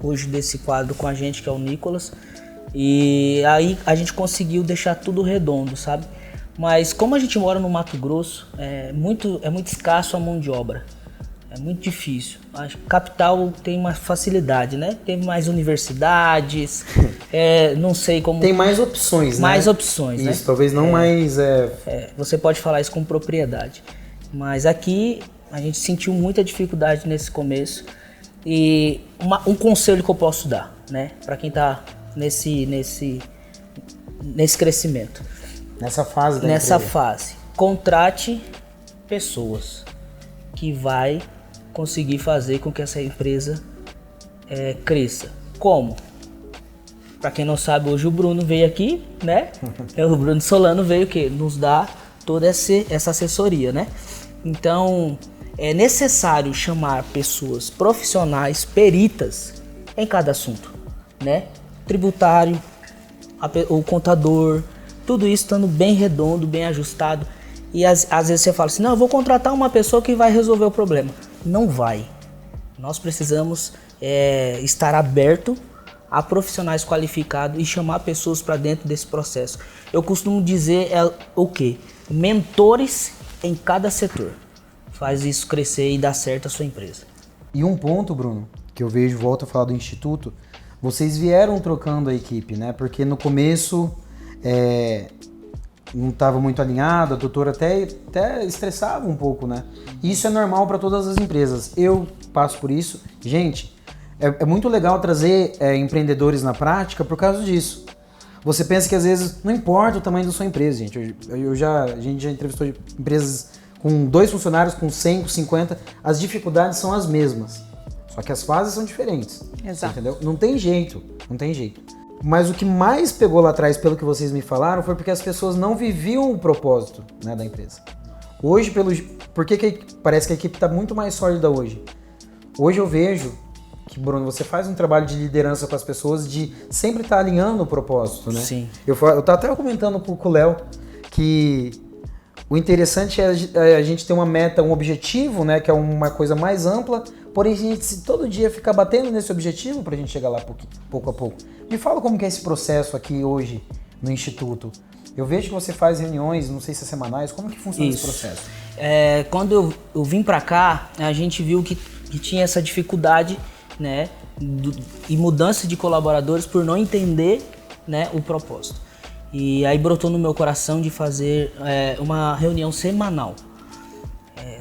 hoje desse quadro com a gente, que é o Nicolas, e aí a gente conseguiu deixar tudo redondo, sabe? Mas como a gente mora no Mato Grosso, é muito escasso a mão de obra. É muito difícil. A capital tem uma facilidade, né? Tem mais universidades, não sei como... Tem mais opções, né? Mais opções, né? Isso, talvez não mais... Você pode falar isso com propriedade. Mas aqui a gente sentiu muita dificuldade nesse começo. E um conselho que eu posso dar, né? Para quem tá nesse crescimento. Nessa fase da Nessa empresa. fase, contrate pessoas que vai conseguir fazer com que essa empresa cresça. Como? Para quem não sabe, hoje o Bruno veio aqui, né? O Bruno Solano veio nos dar toda essa assessoria, né? Então, é necessário chamar pessoas profissionais, peritas em cada assunto, né? Tributário, o contador, tudo isso estando bem redondo, bem ajustado. E às vezes você fala assim, não, eu vou contratar uma pessoa que vai resolver o problema. Não vai. Nós precisamos estar aberto a profissionais qualificados e chamar pessoas para dentro desse processo. Eu costumo dizer o quê? Mentores em cada setor. Faz isso crescer e dar certo a sua empresa. E um ponto, Bruno, que eu vejo, volto a falar do Instituto, vocês vieram trocando a equipe, né? Porque no começo não estava muito alinhado, a doutora até estressava um pouco, né? Isso é normal para todas as empresas. Eu passo por isso. Gente, é muito legal trazer empreendedores na prática por causa disso. Você pensa que às vezes não importa o tamanho da sua empresa, gente. A gente já entrevistou empresas com 2 funcionários, com 100, com 50. As dificuldades são as mesmas. Só que as fases são diferentes. Exato. Entendeu? Não tem jeito. Mas o que mais pegou lá atrás, pelo que vocês me falaram, foi porque as pessoas não viviam o propósito, né, da empresa. Hoje, por que parece que a equipe está muito mais sólida hoje? Hoje eu vejo que, Bruno, você faz um trabalho de liderança com as pessoas, de sempre estar alinhando o propósito, né? Sim. Eu tava até comentando com o Léo que o interessante é a gente ter uma meta, um objetivo, né, que é uma coisa mais ampla, porém a gente se todo dia ficar batendo nesse objetivo pra gente chegar lá pouco a pouco. Me fala como que é esse processo aqui hoje no Instituto. Eu vejo que você faz reuniões, não sei se é semanais, como que funciona esse processo? Quando eu vim para cá, a gente viu que tinha essa dificuldade, né, e mudança de colaboradores por não entender, né, o propósito. E aí brotou no meu coração de fazer uma reunião semanal.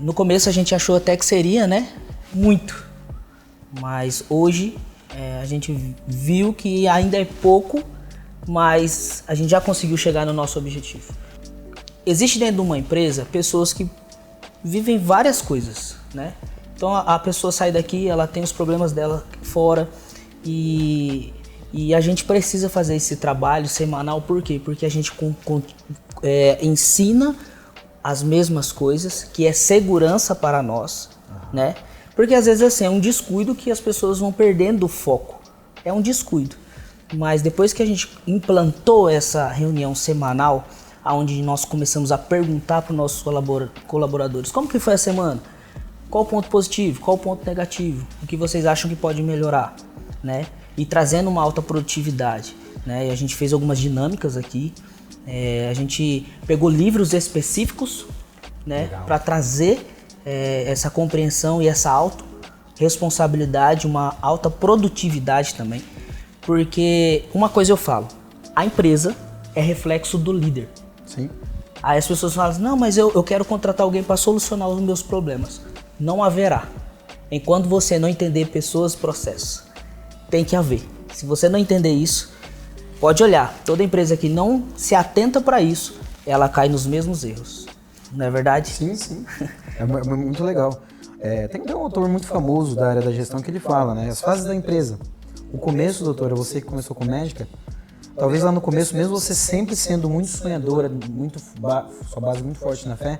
No começo a gente achou até que seria, né, muito, mas hoje a gente viu que ainda é pouco, mas a gente já conseguiu chegar no nosso objetivo. Existe dentro de uma empresa pessoas que vivem várias coisas, né? Então a pessoa sai daqui, ela tem os problemas dela fora e a gente precisa fazer esse trabalho semanal. Por quê? Porque a gente ensina as mesmas coisas, que é segurança para nós, né? Porque às vezes assim, é um descuido que as pessoas vão perdendo o foco. É um descuido. Mas depois que a gente implantou essa reunião semanal, onde nós começamos a perguntar para os nossos colaboradores como que foi a semana, qual o ponto positivo, qual o ponto negativo, o que vocês acham que pode melhorar, né? E trazendo uma alta produtividade, né? E a gente fez algumas dinâmicas aqui, a gente pegou livros específicos, né, para trazer essa compreensão e essa autorresponsabilidade, uma alta produtividade também. Porque uma coisa eu falo, a empresa é reflexo do líder. Sim. Aí as pessoas falam, não, mas eu quero contratar alguém para solucionar os meus problemas. Não haverá. Enquanto você não entender pessoas, processos. Tem que haver. Se você não entender isso, pode olhar. Toda empresa que não se atenta para isso, ela cai nos mesmos erros. Não é verdade? Sim, sim. É muito legal. Tem um autor muito famoso da área da gestão que ele fala, né? As fases da empresa. O começo, doutora, você que começou com médica, talvez lá no começo, mesmo você sempre sendo muito sonhadora, sua base muito forte na fé,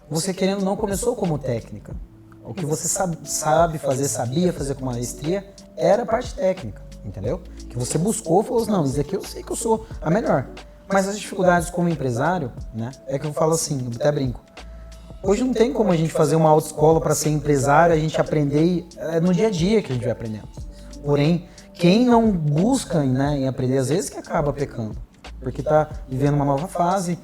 você querendo não começou como técnica. O que você sabia fazer com maestria, era a parte técnica, entendeu? Que você buscou, falou assim, não, isso aqui eu sei que eu sou a melhor. Mas as dificuldades como empresário, né, é que eu falo assim, eu até brinco. Hoje não tem como a gente fazer uma autoescola para ser empresário, a gente aprender, no dia a dia que a gente vai aprendendo. Porém, quem não busca, né, em aprender, às vezes que acaba pecando. Porque está vivendo uma nova fase,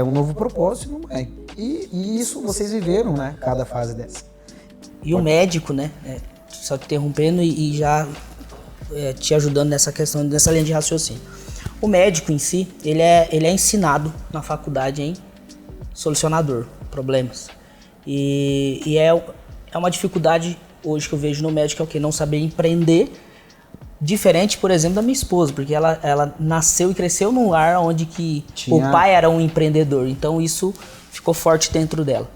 um novo propósito, não é. E isso vocês viveram, né, cada fase dessa. E o médico, né, só te interrompendo e já te ajudando nessa questão, nessa linha de raciocínio. O médico em si, ele é ensinado na faculdade em solucionador, problemas. E é uma dificuldade hoje que eu vejo no médico, é o quê? Não saber empreender. Diferente, por exemplo, da minha esposa, porque ela nasceu e cresceu num lar onde que o pai era um empreendedor, então isso ficou forte dentro dela.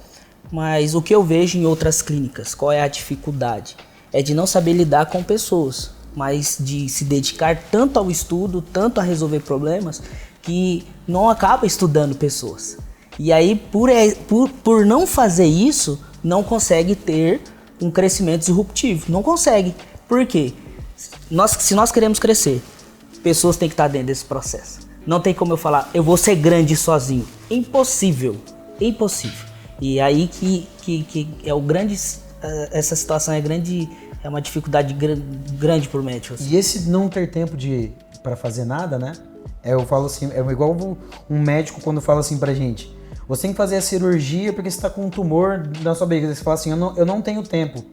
Mas o que eu vejo em outras clínicas, qual é a dificuldade? É de não saber lidar com pessoas, mas de se dedicar tanto ao estudo, tanto a resolver problemas, que não acaba estudando pessoas. E aí, por não fazer isso, não consegue ter um crescimento disruptivo. Não consegue. Por quê? Se nós queremos crescer, pessoas têm que estar dentro desse processo. Não tem como eu falar, eu vou ser grande sozinho. Impossível. Impossível. E aí que é o grande... Essa situação é uma dificuldade grande para o médico. Assim. E esse não ter tempo para fazer nada, né? Eu falo assim, é igual um médico quando fala assim pra gente, você tem que fazer a cirurgia porque você está com um tumor na sua barriga. Você fala assim, eu não tenho tempo,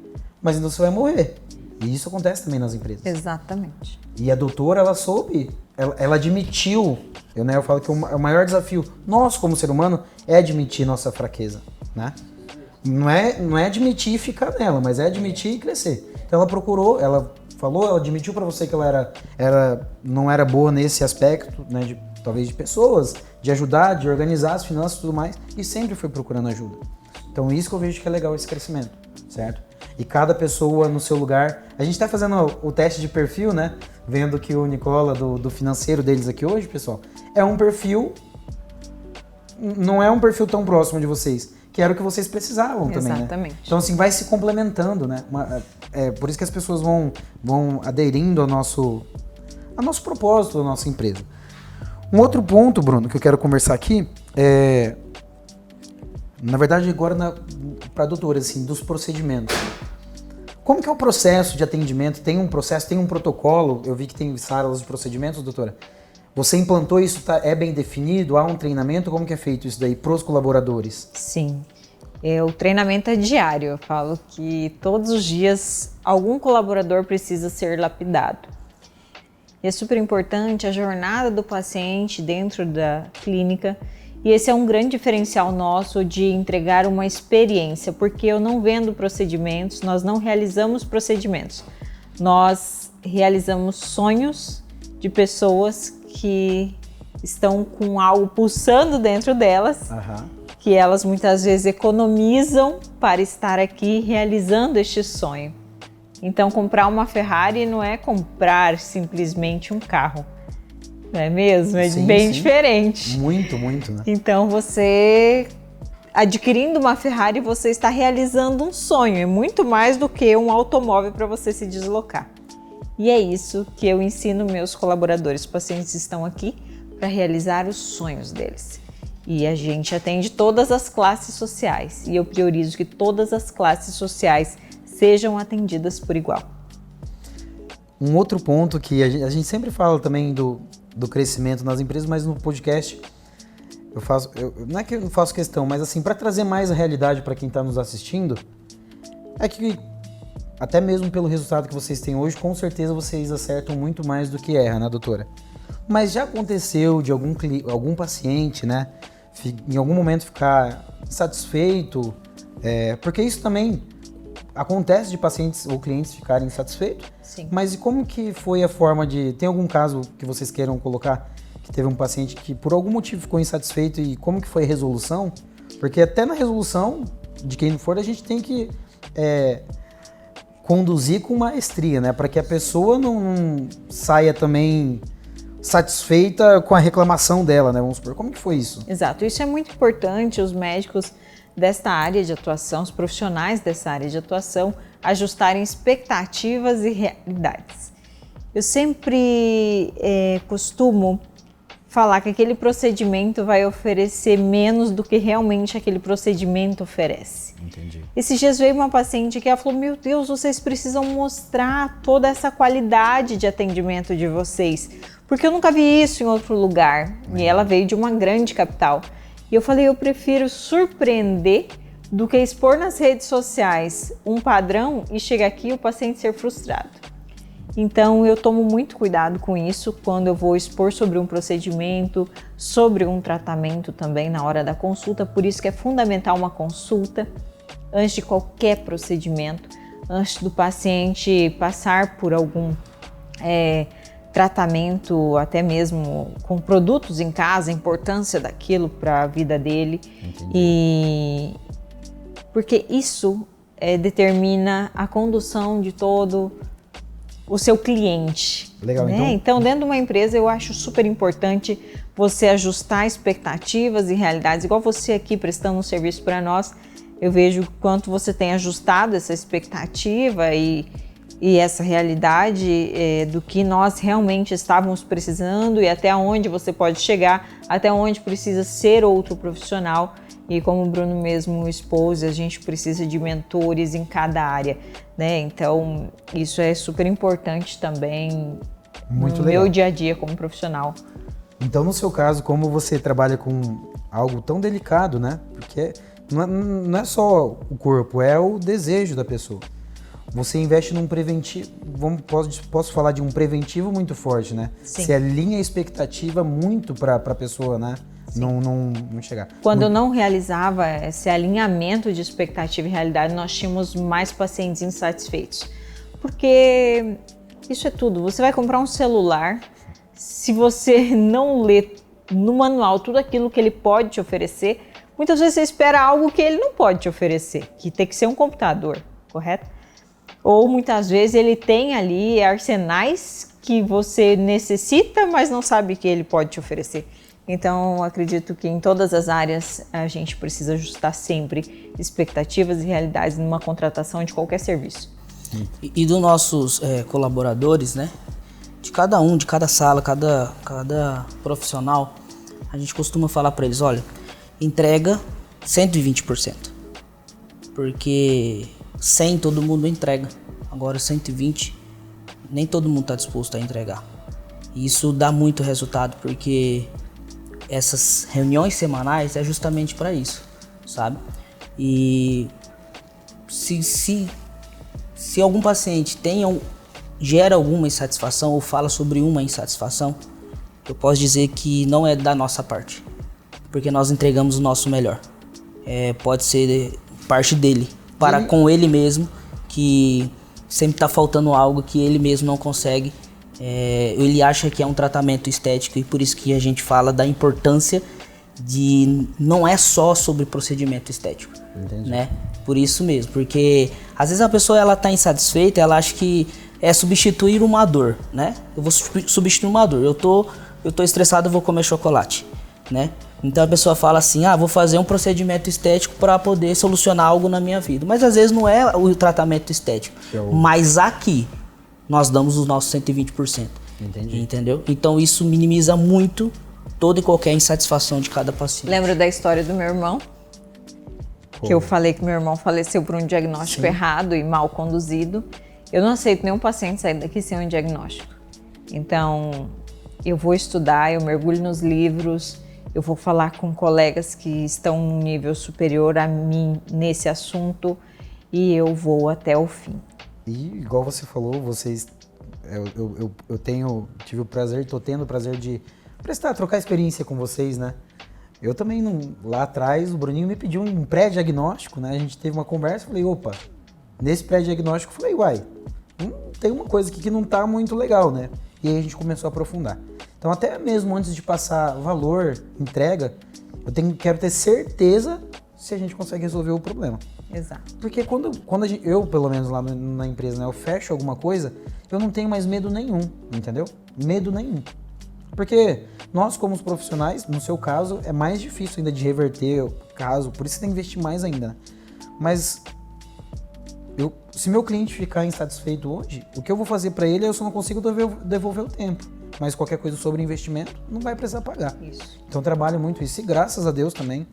mas então você vai morrer. E isso acontece também nas empresas. Exatamente. E a doutora, ela soube, ela admitiu, eu falo que o maior desafio nosso como ser humano é admitir nossa fraqueza, né? Não é admitir e ficar nela, mas é admitir e crescer. Então ela procurou, ela admitiu pra você que ela não era boa nesse aspecto, né, talvez de pessoas, de ajudar, de organizar as finanças e tudo mais, e sempre foi procurando ajuda. Então isso que eu vejo que é legal esse crescimento, certo? E cada pessoa no seu lugar. A gente tá fazendo o teste de perfil, né? Vendo que o Nicola, do financeiro deles aqui hoje, pessoal, é um perfil... Não é um perfil tão próximo de vocês, que era o que vocês precisavam também, Exatamente. né? Então, assim, vai se complementando, né? Por isso que as pessoas vão aderindo ao nosso propósito da nossa empresa. Um outro ponto, Bruno, que eu quero conversar aqui é... Na verdade, agora para a doutora, assim, dos procedimentos. Como que é o processo de atendimento? Tem um processo, tem um protocolo? Eu vi que tem salas de procedimentos, doutora. Você implantou isso, é bem definido? Há um treinamento? Como que é feito isso daí para os colaboradores? Sim, o treinamento é diário. Eu falo que todos os dias algum colaborador precisa ser lapidado. E é super importante a jornada do paciente dentro da clínica. E esse é um grande diferencial nosso de entregar uma experiência, porque eu não vendo procedimentos, nós não realizamos procedimentos. Nós realizamos sonhos de pessoas que estão com algo pulsando dentro delas, que elas muitas vezes economizam para estar aqui realizando este sonho. Então, comprar uma Ferrari não é comprar simplesmente um carro, não é mesmo? É bem diferente. Muito, muito, né? Então, você adquirindo uma Ferrari, você está realizando um sonho, é muito mais do que um automóvel para você se deslocar. E é isso que eu ensino meus colaboradores. Os pacientes estão aqui para realizar os sonhos deles. E a gente atende todas as classes sociais. E eu priorizo que todas as classes sociais sejam atendidas por igual. Um outro ponto que a gente sempre fala também do crescimento nas empresas, mas no podcast não é que eu faço questão, mas assim, para trazer mais a realidade para quem está nos assistindo, é que até mesmo pelo resultado que vocês têm hoje, com certeza vocês acertam muito mais do que erram, né, doutora? Mas já aconteceu de algum paciente, né, em algum momento ficar insatisfeito, porque isso também acontece de pacientes ou clientes ficarem insatisfeitos. Sim. Mas e como que foi a forma de... Tem algum caso que vocês queiram colocar que teve um paciente que por algum motivo ficou insatisfeito e como que foi a resolução? Porque até na resolução de quem não for, a gente tem que conduzir com maestria, né? Para que a pessoa não saia também satisfeita com a reclamação dela, né? Vamos supor. Como que foi isso? Exato. Isso é muito importante, os médicos desta área de atuação, os profissionais dessa área de atuação, ajustarem expectativas e realidades. Eu sempre costumo falar que aquele procedimento vai oferecer menos do que realmente aquele procedimento oferece. Entendi. Esses dias veio uma paciente que ela falou: meu Deus, vocês precisam mostrar toda essa qualidade de atendimento de vocês, porque eu nunca vi isso em outro lugar. E ela veio de uma grande capital. E eu falei, eu prefiro surpreender do que expor nas redes sociais um padrão e chegar aqui e o paciente ser frustrado. Então eu tomo muito cuidado com isso quando eu vou expor sobre um procedimento, sobre um tratamento também na hora da consulta. Por isso que é fundamental uma consulta antes de qualquer procedimento, antes do paciente passar por algum tratamento, até mesmo com produtos em casa, a importância daquilo para a vida dele. E porque isso determina a condução de todo o seu cliente. Legal, né? Então, dentro de uma empresa, eu acho super importante você ajustar expectativas e realidades. Igual você aqui prestando um serviço para nós, eu vejo quanto você tem ajustado essa expectativa e essa realidade do que nós realmente estávamos precisando e até onde você pode chegar, até onde precisa ser outro profissional. E como o Bruno mesmo expôs, a gente precisa de mentores em cada área, né? Então, isso é super importante também no meu dia a dia como profissional. Então, no seu caso, como você trabalha com algo tão delicado, né? Porque não é só o corpo, é o desejo da pessoa. Você investe num preventivo, posso falar de um preventivo muito forte, né? Sim. Você alinha a expectativa muito para a pessoa, né? Não chegar. Quando eu não realizava esse alinhamento de expectativa e realidade, nós tínhamos mais pacientes insatisfeitos. Porque isso é tudo. Você vai comprar um celular, se você não lê no manual tudo aquilo que ele pode te oferecer, muitas vezes você espera algo que ele não pode te oferecer, que tem que ser um computador, correto? Ou muitas vezes ele tem ali arsenais que você necessita, mas não sabe que ele pode te oferecer. Então, acredito que em todas as áreas a gente precisa ajustar sempre expectativas e realidades numa contratação de qualquer serviço. E dos nossos colaboradores, né? De cada um, de cada sala, cada profissional, a gente costuma falar para eles, olha, entrega 120%. Porque 100 todo mundo entrega. Agora 120, nem todo mundo está disposto a entregar. E isso dá muito resultado, porque essas reuniões semanais é justamente para isso, sabe? E se algum paciente gera alguma insatisfação ou fala sobre uma insatisfação, eu posso dizer que não é da nossa parte, porque nós entregamos o nosso melhor. Pode ser parte dele, para com ele mesmo, que sempre está faltando algo que ele mesmo não consegue. Ele acha que é um tratamento estético, e por isso que a gente fala da importância de não é só sobre procedimento estético. Entendi. Né? Por isso mesmo, porque às vezes a pessoa ela tá insatisfeita, ela acha que é substituir uma dor, né? Eu vou substituir uma dor. Eu tô estressado, eu vou comer chocolate, né? Então a pessoa fala assim: vou fazer um procedimento estético para poder solucionar algo na minha vida. Mas às vezes não é o tratamento estético. Mas aqui nós damos os nossos 120%. Entendi. Entendeu? Então isso minimiza muito toda e qualquer insatisfação de cada paciente. Lembra da história do meu irmão? Que eu falei que meu irmão faleceu por um diagnóstico errado e mal conduzido. Eu não aceito nenhum paciente sair daqui sem um diagnóstico. Então, eu vou estudar, eu mergulho nos livros, eu vou falar com colegas que estão num nível superior a mim nesse assunto e eu vou até o fim. E, igual você falou, vocês... tive o prazer, tô tendo o prazer de trocar experiência com vocês, né? Eu também, lá atrás, o Bruninho me pediu um pré-diagnóstico, né? A gente teve uma conversa, falei, opa, nesse pré-diagnóstico, falei, tem uma coisa aqui que não tá muito legal, né? E aí a gente começou a aprofundar. Então, até mesmo antes de passar valor, entrega, quero ter certeza se a gente consegue resolver o problema. Exato. Porque quando eu, pelo menos lá na empresa, né, eu fecho alguma coisa, eu não tenho mais medo nenhum, entendeu? Medo nenhum. Porque nós, como os profissionais, no seu caso, é mais difícil ainda de reverter o caso, por isso você tem que investir mais ainda. Mas se meu cliente ficar insatisfeito hoje, o que eu vou fazer para ele, eu só não consigo devolver o tempo. Mas qualquer coisa sobre investimento, não vai precisar pagar. Isso. Então eu trabalho muito isso. E graças a Deus também,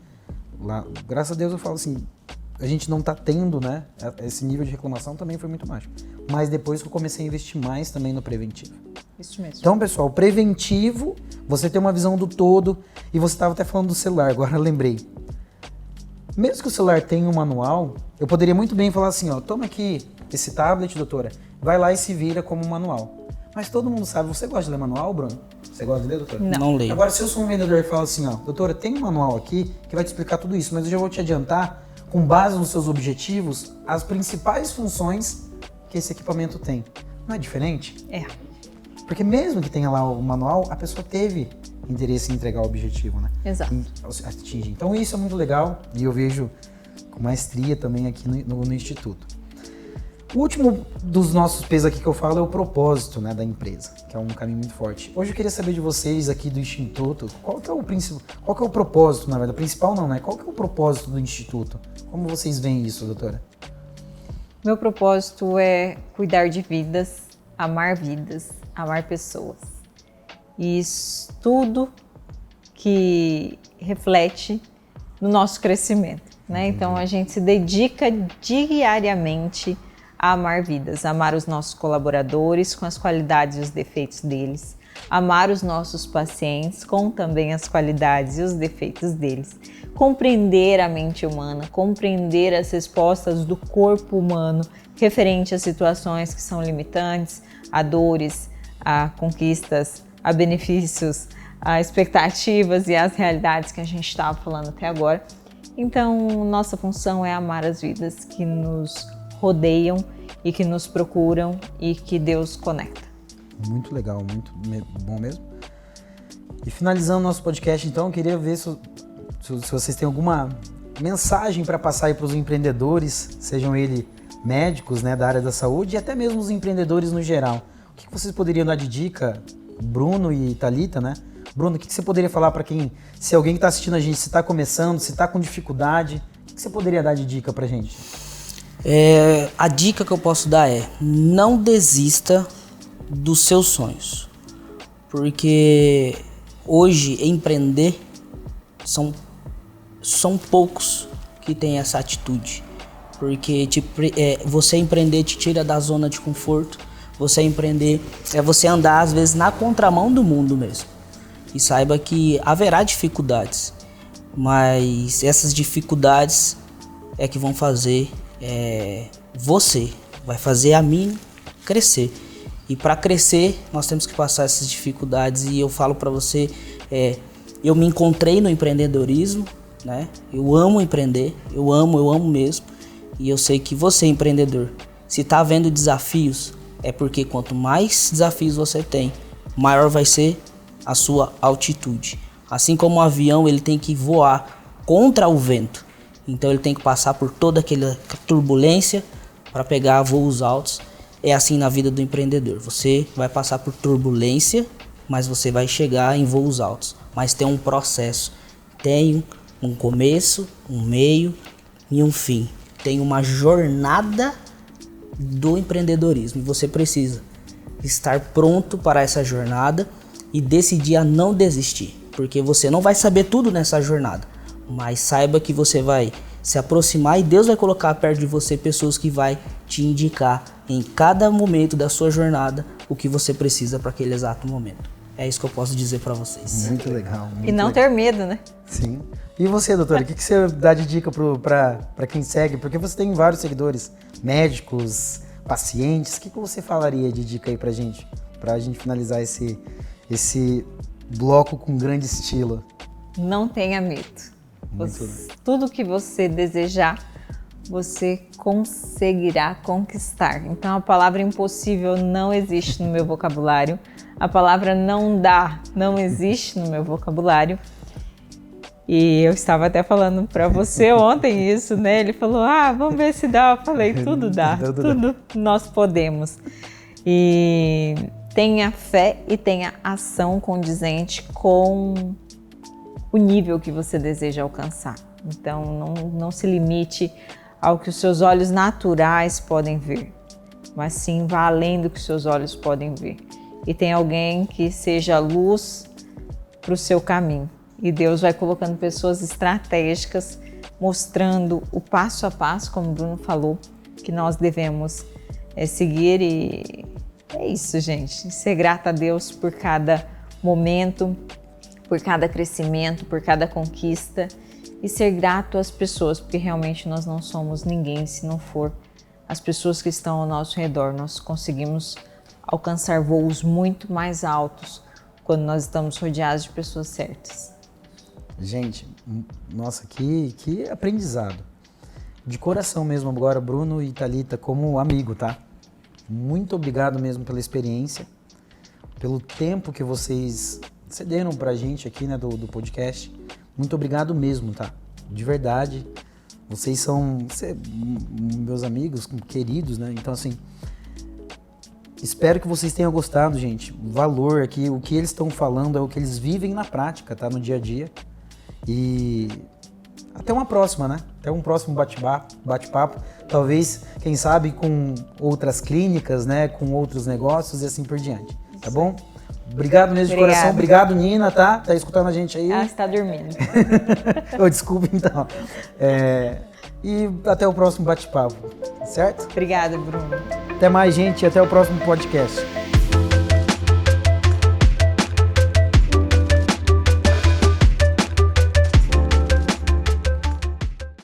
graças a Deus eu falo assim, a gente não tá tendo, né, esse nível de reclamação também foi muito baixo. Mas depois que eu comecei a investir mais também no preventivo. Isso mesmo. Então, pessoal, preventivo, você tem uma visão do todo, e você estava até falando do celular, agora eu lembrei. Mesmo que o celular tenha um manual, eu poderia muito bem falar assim, toma aqui esse tablet, doutora, vai lá e se vira como um manual. Mas todo mundo sabe, você gosta de ler manual, Bruno? Você gosta de ler, doutora? Não leio. Agora, se eu sou um vendedor e falo assim, doutora, tem um manual aqui que vai te explicar tudo isso, mas eu já vou te adiantar, com base nos seus objetivos, as principais funções que esse equipamento tem. Não é diferente? É. Porque mesmo que tenha lá o manual, a pessoa teve interesse em entregar o objetivo, né? Exato. Atingir. Então isso é muito legal e eu vejo com maestria também aqui no Instituto. O último dos nossos P's aqui que eu falo é o propósito, né, da empresa, que é um caminho muito forte. Hoje eu queria saber de vocês aqui do Instituto, qual que é o propósito, na verdade, o principal não, né? Qual que é o propósito do Instituto? Como vocês veem isso, doutora? Meu propósito é cuidar de vidas, amar pessoas. E isso tudo que reflete no nosso crescimento, né? Então a gente se dedica diariamente a amar vidas, amar os nossos colaboradores com as qualidades e os defeitos deles, amar os nossos pacientes com também as qualidades e os defeitos deles, compreender a mente humana, compreender as respostas do corpo humano referente a situações que são limitantes, a dores, a conquistas, a benefícios, a expectativas e as realidades que a gente estava falando até agora. Então, nossa função é amar as vidas que nos rodeiam e que nos procuram e que Deus conecta. Muito legal, muito bom mesmo. E finalizando nosso podcast, então, eu queria ver se vocês têm alguma mensagem para passar aí para os empreendedores, sejam eles médicos, né, da área da saúde e até mesmo os empreendedores no geral. O que vocês poderiam dar de dica, Bruno e Thalita, né? Bruno, o que você poderia falar para se alguém que está assistindo a gente, se está começando, se está com dificuldade, o que você poderia dar de dica para a gente? A dica que eu posso dar é: não desista dos seus sonhos, porque hoje empreender são poucos que têm essa atitude, porque você empreender te tira da zona de conforto, Você empreender é você andar, às vezes, na contramão do mundo mesmo. E saiba que haverá dificuldades, mas essas dificuldades é que vão fazer você, vai fazer a mim crescer. E para crescer, nós temos que passar essas dificuldades. E eu falo para você, eu me encontrei no empreendedorismo, né? Eu amo empreender, eu amo mesmo. E eu sei que você, empreendedor, se está havendo desafios, é porque quanto mais desafios você tem, maior vai ser a sua altitude. Assim como o avião, ele tem que voar contra o vento. Então ele tem que passar por toda aquela turbulência para pegar voos altos. É assim na vida do empreendedor. Você vai passar por turbulência, mas você vai chegar em voos altos. Mas tem um processo. Tem um começo, um meio e um fim. Tem uma jornada do empreendedorismo. E você precisa estar pronto para essa jornada e decidir a não desistir. Porque você não vai saber tudo nessa jornada. Mas saiba que você vai se aproximar e Deus vai colocar perto de você pessoas que vai te indicar em cada momento da sua jornada o que você precisa para aquele exato momento. É isso que eu posso dizer para vocês. Muito legal. E não ter medo, né? Sim. E você, doutora, o que você dá de dica para quem segue? Porque você tem vários seguidores, médicos, pacientes. O que você falaria de dica aí pra gente finalizar esse bloco com grande estilo? Não tenha medo. Tudo que você desejar, você conseguirá conquistar. Então a palavra impossível não existe no meu vocabulário. A palavra não dá não existe no meu vocabulário. E eu estava até falando para você ontem isso, né? Ele falou, vamos ver se dá. Eu falei, tudo dá, tudo nós podemos. E tenha fé e tenha ação condizente com o nível que você deseja alcançar. Então não se limite ao que os seus olhos naturais podem ver, mas sim vá além do que os seus olhos podem ver. E tem alguém que seja luz para o seu caminho. E Deus vai colocando pessoas estratégicas, mostrando o passo a passo, como o Bruno falou, que nós devemos seguir. E é isso, gente. Ser grata a Deus por cada momento, por cada crescimento, por cada conquista. E ser grato às pessoas, porque realmente nós não somos ninguém se não for as pessoas que estão ao nosso redor. Nós conseguimos alcançar voos muito mais altos quando nós estamos rodeados de pessoas certas. Gente, nossa, que aprendizado. De coração mesmo agora, Bruno e Thalita, como amigo, tá? Muito obrigado mesmo pela experiência, pelo tempo que vocês cederam pra gente aqui, né, do podcast. Muito obrigado mesmo, tá? De verdade. Vocês são meus amigos, queridos, né? Então, assim, espero que vocês tenham gostado, gente. O valor aqui, o que eles estão falando é o que eles vivem na prática, tá? No dia a dia. E até uma próxima, né? Até um próximo bate-papo. Talvez, quem sabe, com outras clínicas, né? Com outros negócios e assim por diante. Tá bom? Obrigado mesmo de coração. Obrigado, Nina, tá? Tá escutando a gente aí? Ela está dormindo. Desculpa, então. E até o próximo bate-papo, certo? Obrigada, Bruno. Até mais, gente. Até o próximo podcast.